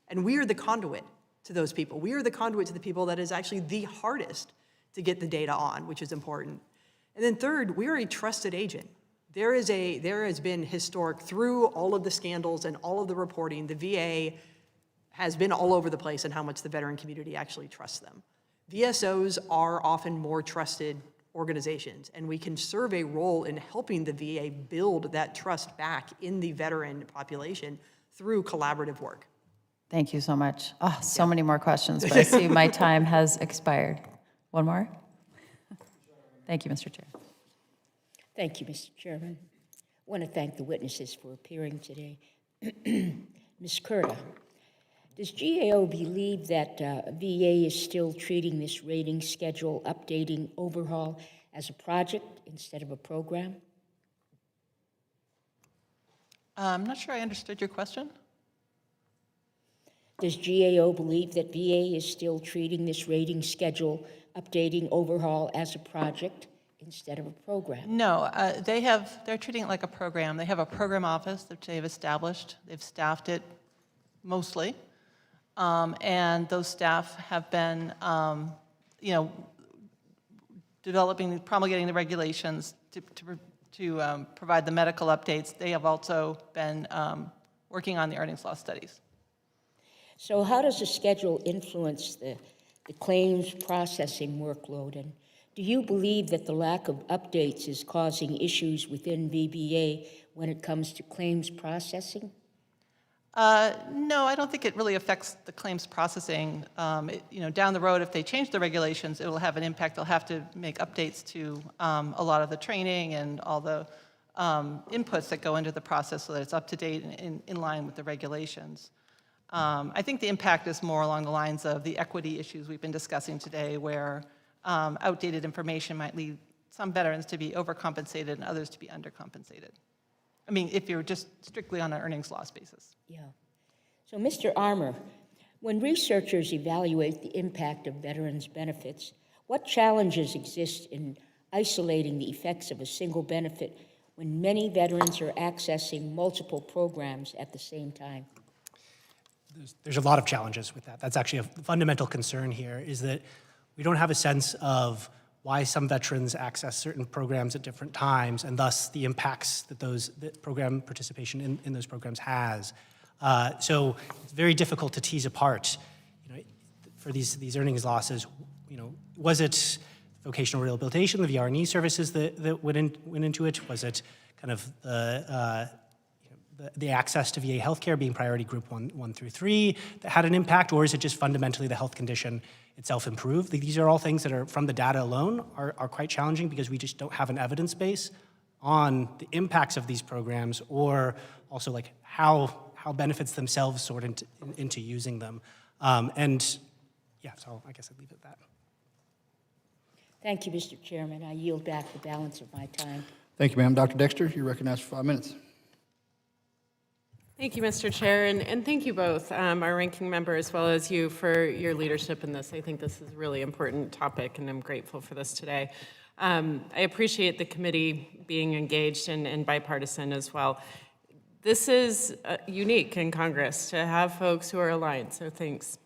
and we are the conduit to those people. We are the conduit to the people that is actually the hardest to get the data on, which is important. And then third, we are a trusted agent. There has been historic, through all of the scandals and all of the reporting, the VA has been all over the place in how much the veteran community actually trusts them. VSOs are often more trusted organizations, and we can serve a role in helping the VA build that trust back in the veteran population through collaborative work. Thank you so much. Oh, so many more questions, but I see my time has expired. One more? Thank you, Mr. Chair. Thank you, Mr. Chairman. I want to thank the witnesses for appearing today. Ms. Curda, does GAO believe that VA is still treating this rating schedule updating overhaul as a project instead of a program? I'm not sure I understood your question. Does GAO believe that VA is still treating this rating schedule updating overhaul as a project instead of a program? No, they're treating it like a program. They have a program office that they've established. They've staffed it mostly. And those staff have been, promulgating the regulations to provide the medical updates. They have also been working on the earnings loss studies. So how does the schedule influence the claims processing workload? And do you believe that the lack of updates is causing issues within VBA when it comes to claims processing? No, I don't think it really affects the claims processing. Down the road, if they change the regulations, it will have an impact. They'll have to make updates to a lot of the training and all the inputs that go into the process so that it's up to date and in line with the regulations. I think the impact is more along the lines of the equity issues we've been discussing today, where outdated information might lead some veterans to be overcompensated and others to be undercompensated. I mean, if you're just strictly on an earnings loss basis. Yeah. So, Mr. Armour, when researchers evaluate the impact of veterans' benefits, what challenges exist in isolating the effects of a single benefit when many veterans are accessing multiple programs at the same time? There's a lot of challenges with that. That's actually a fundamental concern here, is that we don't have a sense of why some veterans access certain programs at different times, and thus the impacts that program participation in those programs has. So it's very difficult to tease apart, for these earnings losses. Was it vocational rehabilitation, the VR&E services that went into it? Was it kind of the access to VA healthcare being priority group 1 through 3 that had an impact, or is it just fundamentally the health condition itself improved? These are all things that are, from the data alone, are quite challenging because we just don't have an evidence base on the impacts of these programs, or also like how benefits themselves sort into using them. So I guess I'd leave it at that. Thank you, Mr. Chairman. I yield back the balance of my time. Thank you, ma'am. Dr. Dexter, you're recognized for 5 minutes. Thank you, Mr. Chair, and thank you both, our ranking member as well as you, for your leadership in this. I think this is a really important topic, and I'm grateful for this today. I appreciate the committee being engaged and bipartisan as well. This is unique in Congress to have folks who are aligned, so thanks.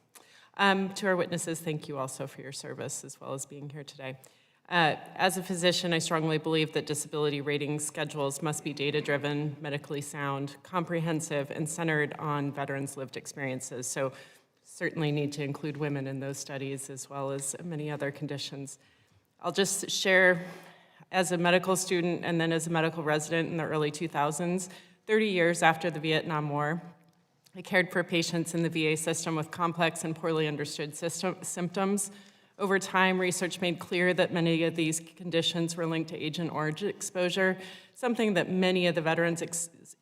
To our witnesses, thank you also for your service as well as being here today. As a physician, I strongly believe that disability rating schedules must be data-driven, medically sound, comprehensive, and centered on veterans' lived experiences. So certainly need to include women in those studies as well as many other conditions. I'll just share, as a medical student and then as a medical resident in the early 2000s, 30 years after the Vietnam War, I cared for patients in the VA system with complex and poorly understood symptoms. Over time, research made clear that many of these conditions were linked to Agent Orange exposure, something that many of the veterans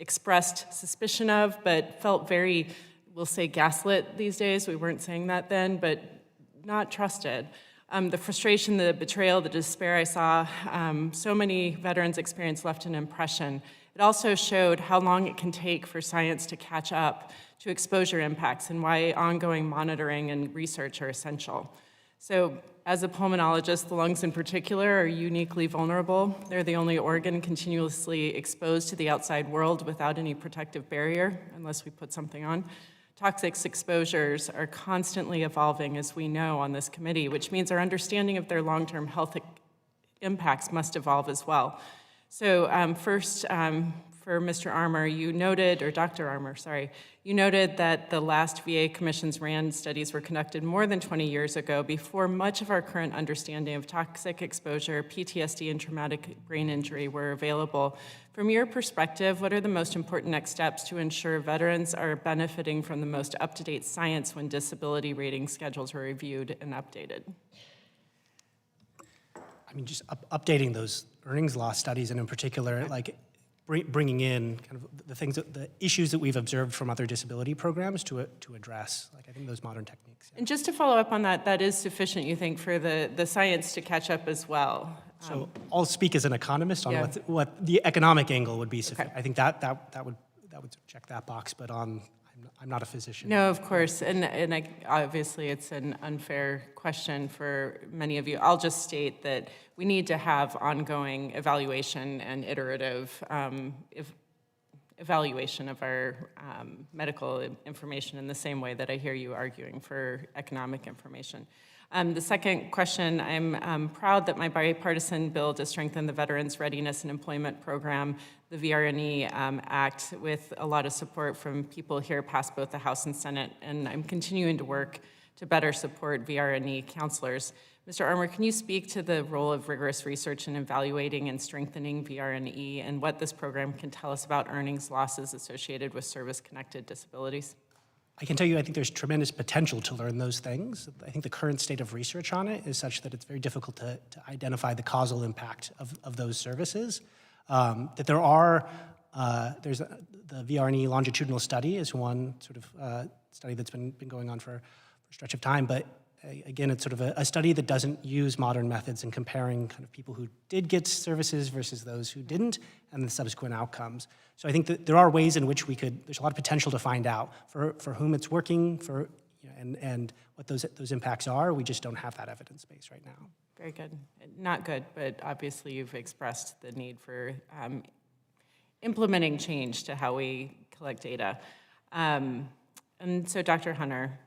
expressed suspicion of, but felt very, we'll say, gaslit these days. We weren't saying that then, but not trusted. The frustration, the betrayal, the despair I saw, so many veterans experience left an impression. It also showed how long it can take for science to catch up to exposure impacts and why ongoing monitoring and research are essential. So as a pulmonologist, the lungs in particular are uniquely vulnerable. They're the only organ continuously exposed to the outside world without any protective barrier, unless we put something on. Toxic exposures are constantly evolving, as we know on this committee, which means our understanding of their long-term health impacts must evolve as well. So first, for Mr. Armour, you noted, or Dr. Armour, sorry, you noted that the last VA Commission's RAND studies were conducted more than 20 years ago, before much of our current understanding of toxic exposure, PTSD, and traumatic brain injury were available. From your perspective, what are the most important next steps to ensure veterans are benefiting from the most up-to-date science when disability rating schedules are reviewed and updated? I mean, just updating those earnings loss studies, and in particular, like bringing in kind of the things, the issues that we've observed from other disability programs to address. Like, I think those modern techniques. Yeah. And just to follow up on that, that is sufficient, you think, for the science to catch up as well? So I'll speak as an economist on what the economic angle would be sufficient. Okay. I think that would check that box, but I'm not a physician. No, of course, and obviously it's an unfair question for many of you. I'll just state that we need to have ongoing evaluation and iterative evaluation of our medical information in the same way that I hear you arguing for economic information. The second question, I'm proud that my bipartisan bill to strengthen the Veterans Readiness and Employment Program, the VR&E Act, with a lot of support from people here past both the House and Senate, and I'm continuing to work to better support VR&E counselors. Mr. Armour, can you speak to the role of rigorous research in evaluating and strengthening VR&E and what this program can tell us about earnings losses associated with service-connected disabilities? I can tell you, I think there's tremendous potential to learn those things. I think the current state of research on it is such that it's very difficult to identify the causal impact of those services. That there are, there's the VR&E longitudinal study is one sort of study that's been going on for a stretch of time, but again, it's sort of a study that doesn't use modern methods in comparing kind of people who did get services versus those who didn't, and the subsequent outcomes. So I think that there are ways in which there's a lot of potential to find out for whom it's working, and what those impacts are. We just don't have that evidence base right now. Very good. Not good, but obviously you've expressed the need for implementing change to how we collect data. And so, Dr. Hunter,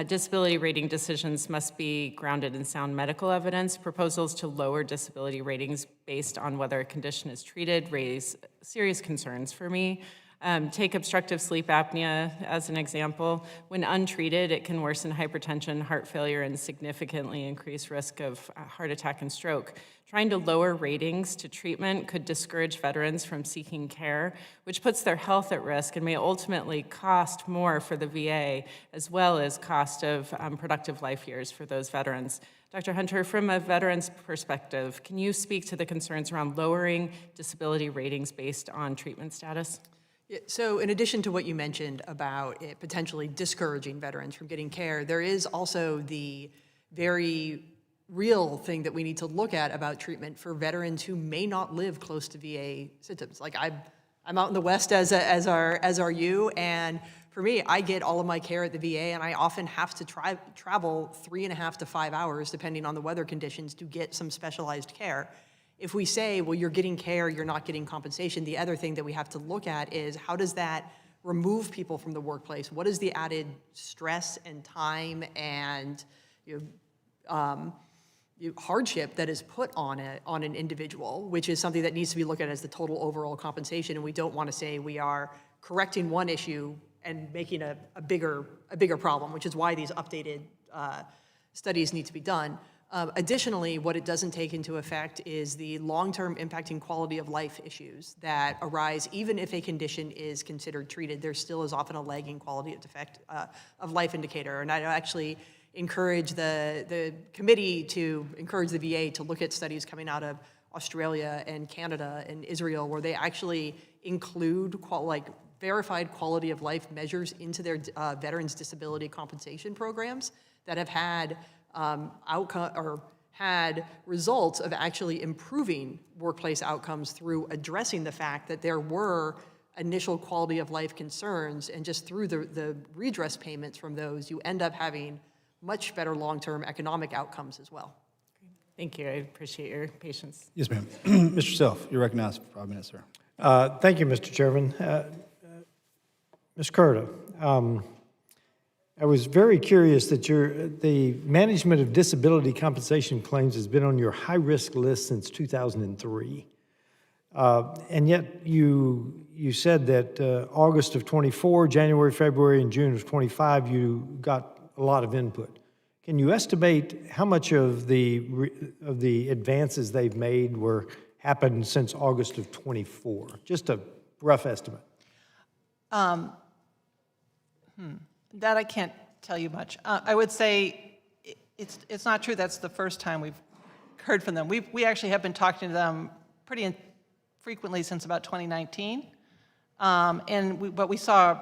Disability rating decisions must be grounded in sound medical evidence. Proposals to lower disability ratings based on whether a condition is treated raise serious concerns for me. Take obstructive sleep apnea as an example. When untreated, it can worsen hypertension, heart failure, and significantly increase risk of heart attack and stroke. Trying to lower ratings to treatment could discourage veterans from seeking care, which puts their health at risk and may ultimately cost more for the VA, as well as cost of productive life years for those veterans. Dr. Hunter, from a veteran's perspective, can you speak to the concerns around lowering disability ratings based on treatment status? Yeah, so in addition to what you mentioned about it potentially discouraging veterans from getting care, there is also the very real thing that we need to look at about treatment for veterans who may not live close to VA systems. Like I'm out in the West as are you, and for me, I get all of my care at the VA, and I often have to travel 3.5 to 5 hours, depending on the weather conditions, to get some specialized care. If we say, well, you're getting care, you're not getting compensation, the other thing that we have to look at is how does that remove people from the workplace? What is the added stress and time and hardship that is put on an individual, which is something that needs to be looked at as the total overall compensation, and we don't want to say we are correcting one issue and making a bigger problem, which is why these updated studies need to be done. Additionally, what it doesn't take into effect is the long-term impacting quality of life issues that arise even if a condition is considered treated. There still is often a lagging quality of life indicator, and I actually encourage the committee to encourage the VA to look at studies coming out of Australia and Canada and Israel where they actually include verified quality of life measures into their veterans disability compensation programs that have had had results of actually improving workplace outcomes through addressing the fact that there were initial quality of life concerns, and just through the redress payments from those, you end up having much better long-term economic outcomes as well. Thank you. I appreciate your patience. Yes, ma'am. Mr. Self, you're recognized for 5 minutes, sir. Thank you, Mr. Chairman. Ms. Curta, I was very curious that the management of disability compensation claims has been on your high-risk list since 2003. And yet you said that August of 24, January, February, and June of 25, you got a lot of input. Can you estimate how much of the advances they've made happened since August of 24? Just a rough estimate. That I can't tell you much. I would say it's not true that's the first time we've heard from them. We actually have been talking to them pretty frequently since about 2019. But we saw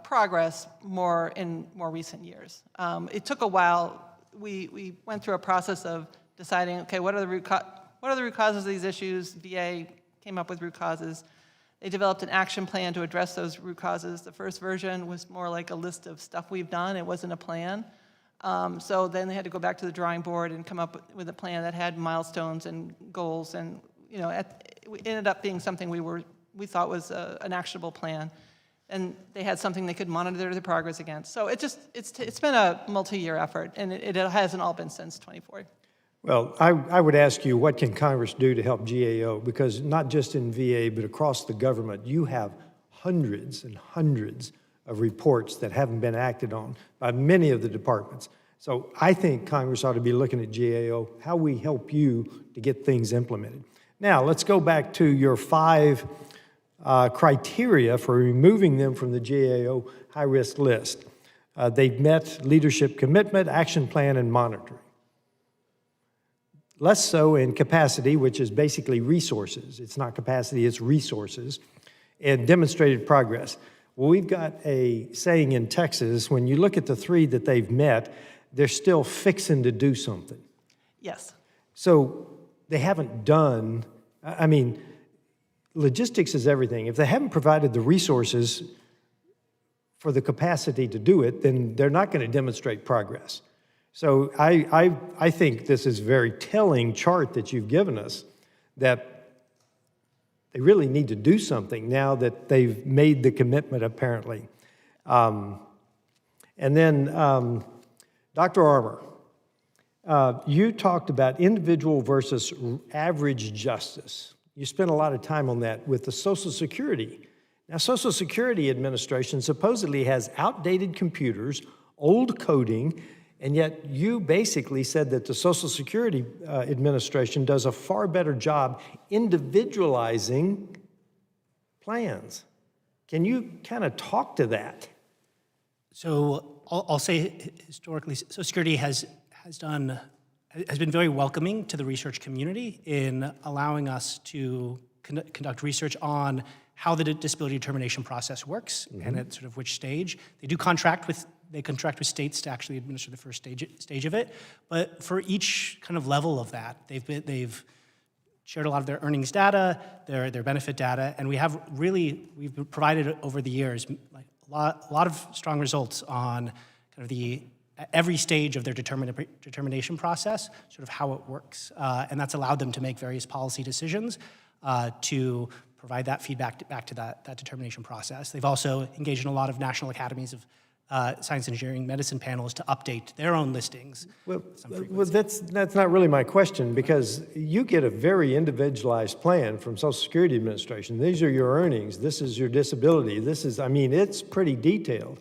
progress more in more recent years. It took a while. We went through a process of deciding, okay, what are the root causes of these issues? VA came up with root causes. They developed an action plan to address those root causes. The first version was more like a list of stuff we've done. It wasn't a plan. So then they had to go back to the drawing board and come up with a plan that had milestones and goals, and it ended up being something we thought was an actionable plan, and they had something they could monitor the progress against. So it's been a multi-year effort, and it hasn't all been since 24. Well, I would ask you, what can Congress do to help GAO? Because not just in VA, but across the government, you have hundreds and hundreds of reports that haven't been acted on by many of the departments. So I think Congress ought to be looking at GAO, how we help you to get things implemented. Now, let's go back to your 5 criteria for removing them from the GAO high-risk list. They've met leadership commitment, action plan, and monitoring. Less so in capacity, which is basically resources. It's not capacity, it's resources, and demonstrated progress. Well, we've got a saying in Texas, when you look at the 3 that they've met, they're still fixing to do something. Yes. So they haven't done, logistics is everything. If they haven't provided the resources for the capacity to do it, then they're not going to demonstrate progress. So I think this is a very telling chart that you've given us, that they really need to do something now that they've made the commitment, apparently. And And then, Dr. Armour, you talked about individual versus average justice. You spent a lot of time on that with the Social Security. Now, Social Security Administration supposedly has outdated computers, old coding, and yet you basically said that the Social Security Administration does a far better job individualizing plans. Can you kind of talk to that? So I'll say historically, Social Security has been very welcoming to the research community in allowing us to conduct research on how the disability determination process works and at sort of which stage. They contract with states to actually administer the first stage of it, but for each kind of level of that, they've shared a lot of their earnings data, their benefit data, and we've provided over the years like a lot of strong results on kind of every stage of their determination process, sort of how it works, and that's allowed them to make various policy decisions to provide that feedback back to that determination process. They've also engaged in a lot of national academies of science, engineering, medicine panels to update their own listings. Well, that's not really my question, because you get a very individualized plan from Social Security Administration. These are your earnings. This is your disability. It's pretty detailed,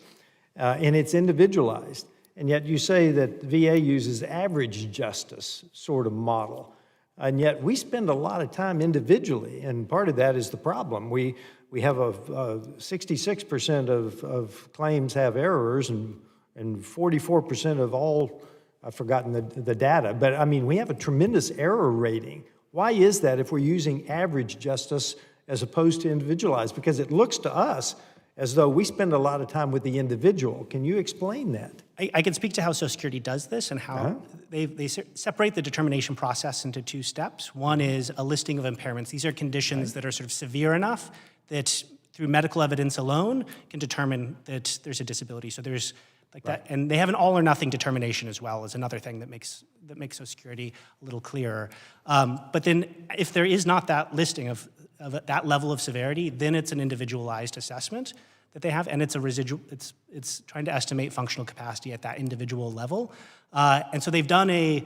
and it's individualized. And yet you say that VA uses average justice sort of model. And yet we spend a lot of time individually, and part of that is the problem. We have 66% of claims have errors, and 44% of all, I've forgotten the data, but I mean, we have a tremendous error rating. Why is that if we're using average justice as opposed to individualized? Because it looks to us as though we spend a lot of time with the individual. Can you explain that? I can speak to how Social Security does this and how they separate the determination process into two steps. One is a listing of impairments. These are conditions that are sort of severe enough that through medical evidence alone can determine that there's a disability. So there's like that, and they have an all or nothing determination as well, is another thing that makes Social Security a little clearer. But then if there is not that listing of that level of severity, then it's an individualized assessment that they have, and it's a residual. It's trying to estimate functional capacity at that individual level, and so they've done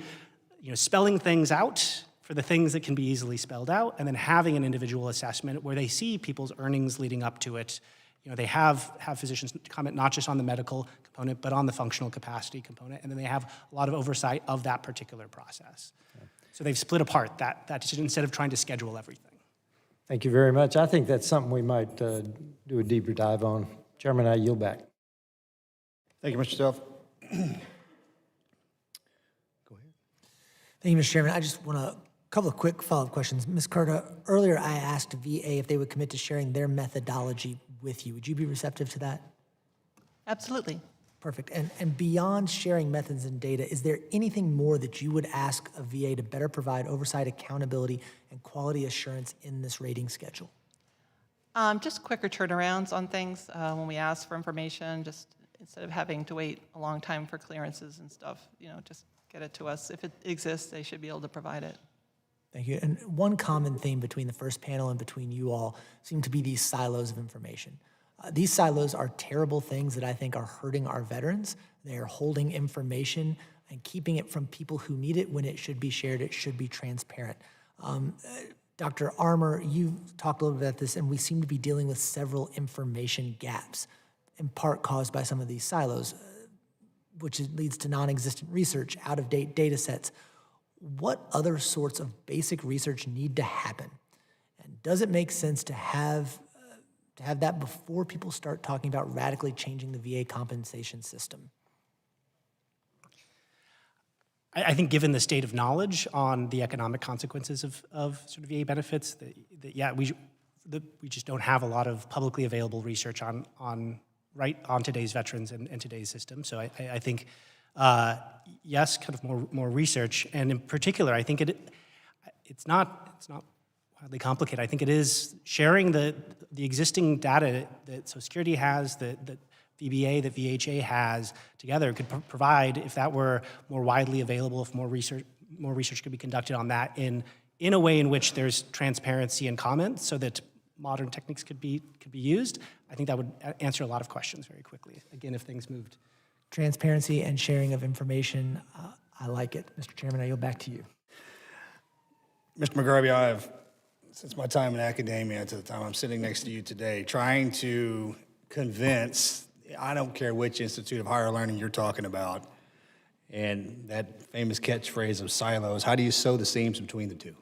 spelling things out for the things that can be easily spelled out, and then having an individual assessment where they see people's earnings leading up to it. They have physicians comment not just on the medical component, but on the functional capacity component, and then they have a lot of oversight of that particular process. Okay. So they've split apart that decision instead of trying to schedule everything. Thank you very much. I think that's something we might do a deeper dive on. Chairman, I yield back. Thank you, Mr. Self. Go ahead. Thank you, Mr. Chairman. I just want a couple of quick follow-up questions. Ms. Carter, earlier I asked VA if they would commit to sharing their methodology with you. Would you be receptive to that? Absolutely. Perfect. And beyond sharing methods and data, is there anything more that you would ask of VA to better provide oversight, accountability, and quality assurance in this rating schedule? Just quicker turnarounds on things when we ask for information, just instead of having to wait a long time for clearances and stuff, just get it to us. If it exists, they should be able to provide it. Thank you. And one common theme between the first panel and between you all seem to be these silos of information. These silos are terrible things that I think are hurting our veterans. They are holding information and keeping it from people who need it when it should be shared. It should be transparent. Dr. Armour, you talked a little bit about this, and we seem to be dealing with several information gaps, in part caused by some of these silos, which leads to non-existent research, out-of-date data sets. What other sorts of basic research need to happen? And does it make sense to have that before people start talking about radically changing the VA compensation system? I think given the state of knowledge on the economic consequences of sort of VA benefits, we just don't have a lot of publicly available research on today's veterans and today's system. So I think, yes, kind of more research. And in particular, I think it's not wildly complicated. I think it is sharing the existing data that Social Security has, that VBA, that VHA has together could provide, if that were more widely available, if more research could be conducted on that in a way in which there's transparency and comment so that modern techniques could be used. I think that would answer a lot of questions very quickly, again, if things moved transparency and sharing of information. I like it. Mr. Chairman, I yield back to you. Mr. McGarvey, I have, since my time in academia to the time I'm sitting next to you today, trying to convince, I don't care which institute of higher learning you're talking about, and that famous catchphrase of silos, how do you sew the seams between the two?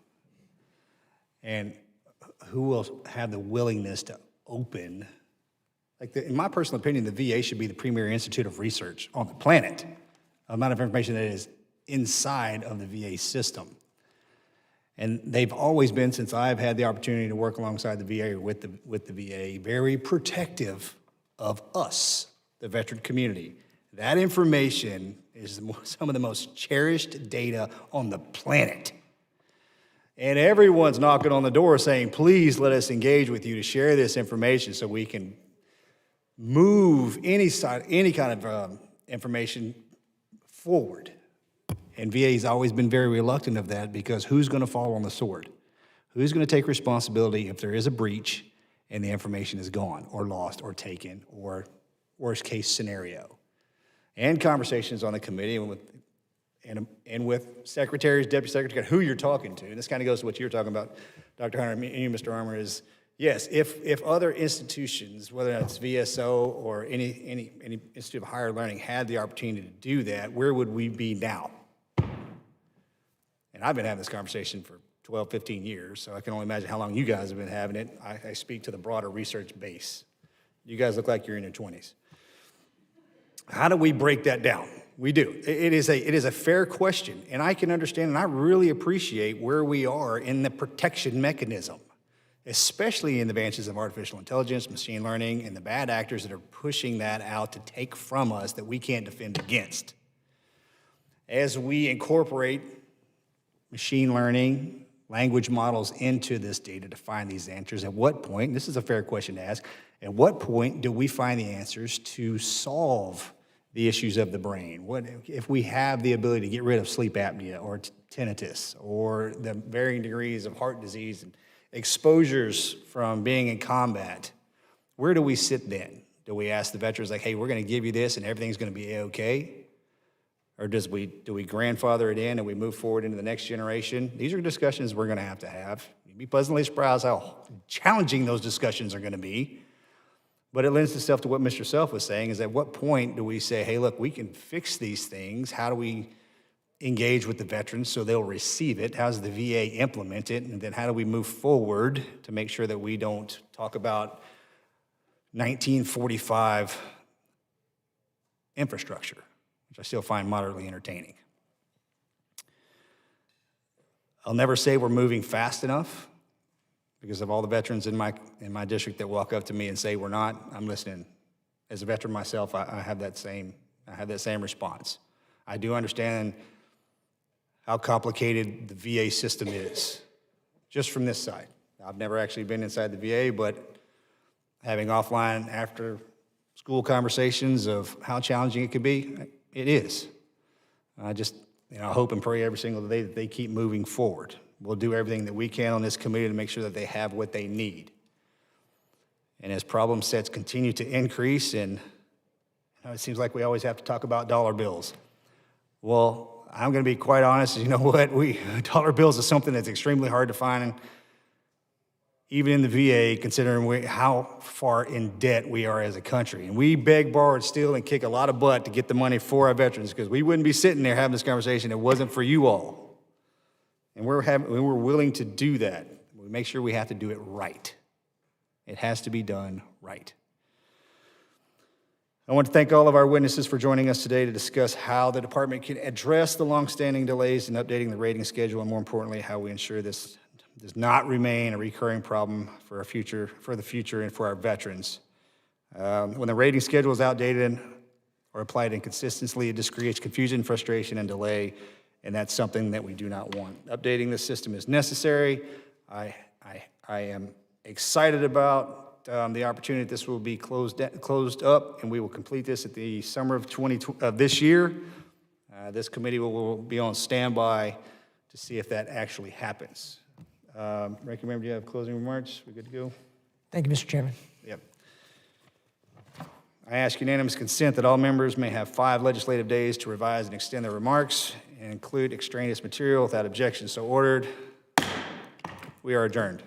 And who will have the willingness to open, in my personal opinion, the VA should be the premier institute of research on the planet. The amount of information that is inside of the VA system. And they've always been, since I've had the opportunity to work alongside the VA or with the VA, very protective of us, the veteran community. That information is some of the most cherished data on the planet. And everyone's knocking on the door saying, please let us engage with you to share this information so we can move any kind of information forward. And VA's always been very reluctant of that because who's going to fall on the sword? Who's going to take responsibility if there is a breach and the information is gone or lost or taken or worst case scenario? And conversations on the committee and with secretaries, deputy secretaries, who you're talking to. And this kind of goes to what you're talking about, Dr. Hunter, and you, Mr. Armour, is yes, if other institutions, whether it's VSO or any institute of higher learning, had the opportunity to do that, where would we be now? And I've been having this conversation for 12, 15 years, so I can only imagine how long you guys have been having it. I speak to the broader research base. You guys look like you're in your 20s. How do we break that down? We do. It is a fair question, and I can understand, and I really appreciate where we are in the protection mechanism, especially in the branches of artificial intelligence, machine learning, and the bad actors that are pushing that out to take from us that we can't defend against. As we incorporate machine learning, language models into this data to find these answers, at what point, this is a fair question to ask, at what point do we find the answers to solve the issues of the brain? What if we have the ability to get rid of sleep apnea or tinnitus or the varying degrees of heart disease and exposures from being in combat? Where do we sit then? Do we ask the veterans like, hey, we're going to give you this and everything's going to be okay? Or do we grandfather it in and we move forward into the next generation? These are discussions we're going to have. You'd be pleasantly surprised how challenging those discussions are going to be. But it lends itself to what Mr. Self was saying, is at what point do we say, hey, look, we can fix these things. How do we engage with the veterans so they'll receive it? How does the VA implement it? And then how do we move forward to make sure that we don't talk about 1945 infrastructure, which I still find moderately entertaining. I'll never say we're moving fast enough, because of all the veterans in my district that walk up to me and say we're not. I'm listening. As a veteran myself, I have that same response. I do understand how complicated the VA system is, just from this side. I've never actually been inside the VA, but having offline after school conversations of how challenging it could be, it is. I just hope and pray every single day that they keep moving forward. We'll do everything that we can on this committee to make sure that they have what they need. And as problem sets continue to increase, and it seems like we always have to talk about dollar bills. Well, I'm going to be quite honest, you know what? Dollar bills is something that's extremely hard to find, even in the VA, considering how far in debt we are as a country. And we beg, borrow, and steal, and kick a lot of butt to get the money for our veterans, because we wouldn't be sitting there having this conversation if it wasn't for you all. And we're willing to do that. We make sure we have to do it right. It has to be done right. I want to thank all of our witnesses for joining us today to discuss how the department can address the longstanding delays in updating the rating schedule, and more importantly, how we ensure this does not remain a recurring problem for the future and for our veterans. When the rating schedule is outdated or applied inconsistently, it just creates confusion, frustration, and delay, and that's something that we do not want. Updating this system is necessary. I am excited about the opportunity that this will be closed up, and we will complete this at the summer of this year. This committee will be on standby to see if that actually happens. Ranking Member, do you have closing remarks? We good to go? Thank you, Mr. Chairman. Yep. I ask unanimous consent that all members may have 5 legislative days to revise and extend their remarks and include extraneous material without objection. So ordered. We are adjourned.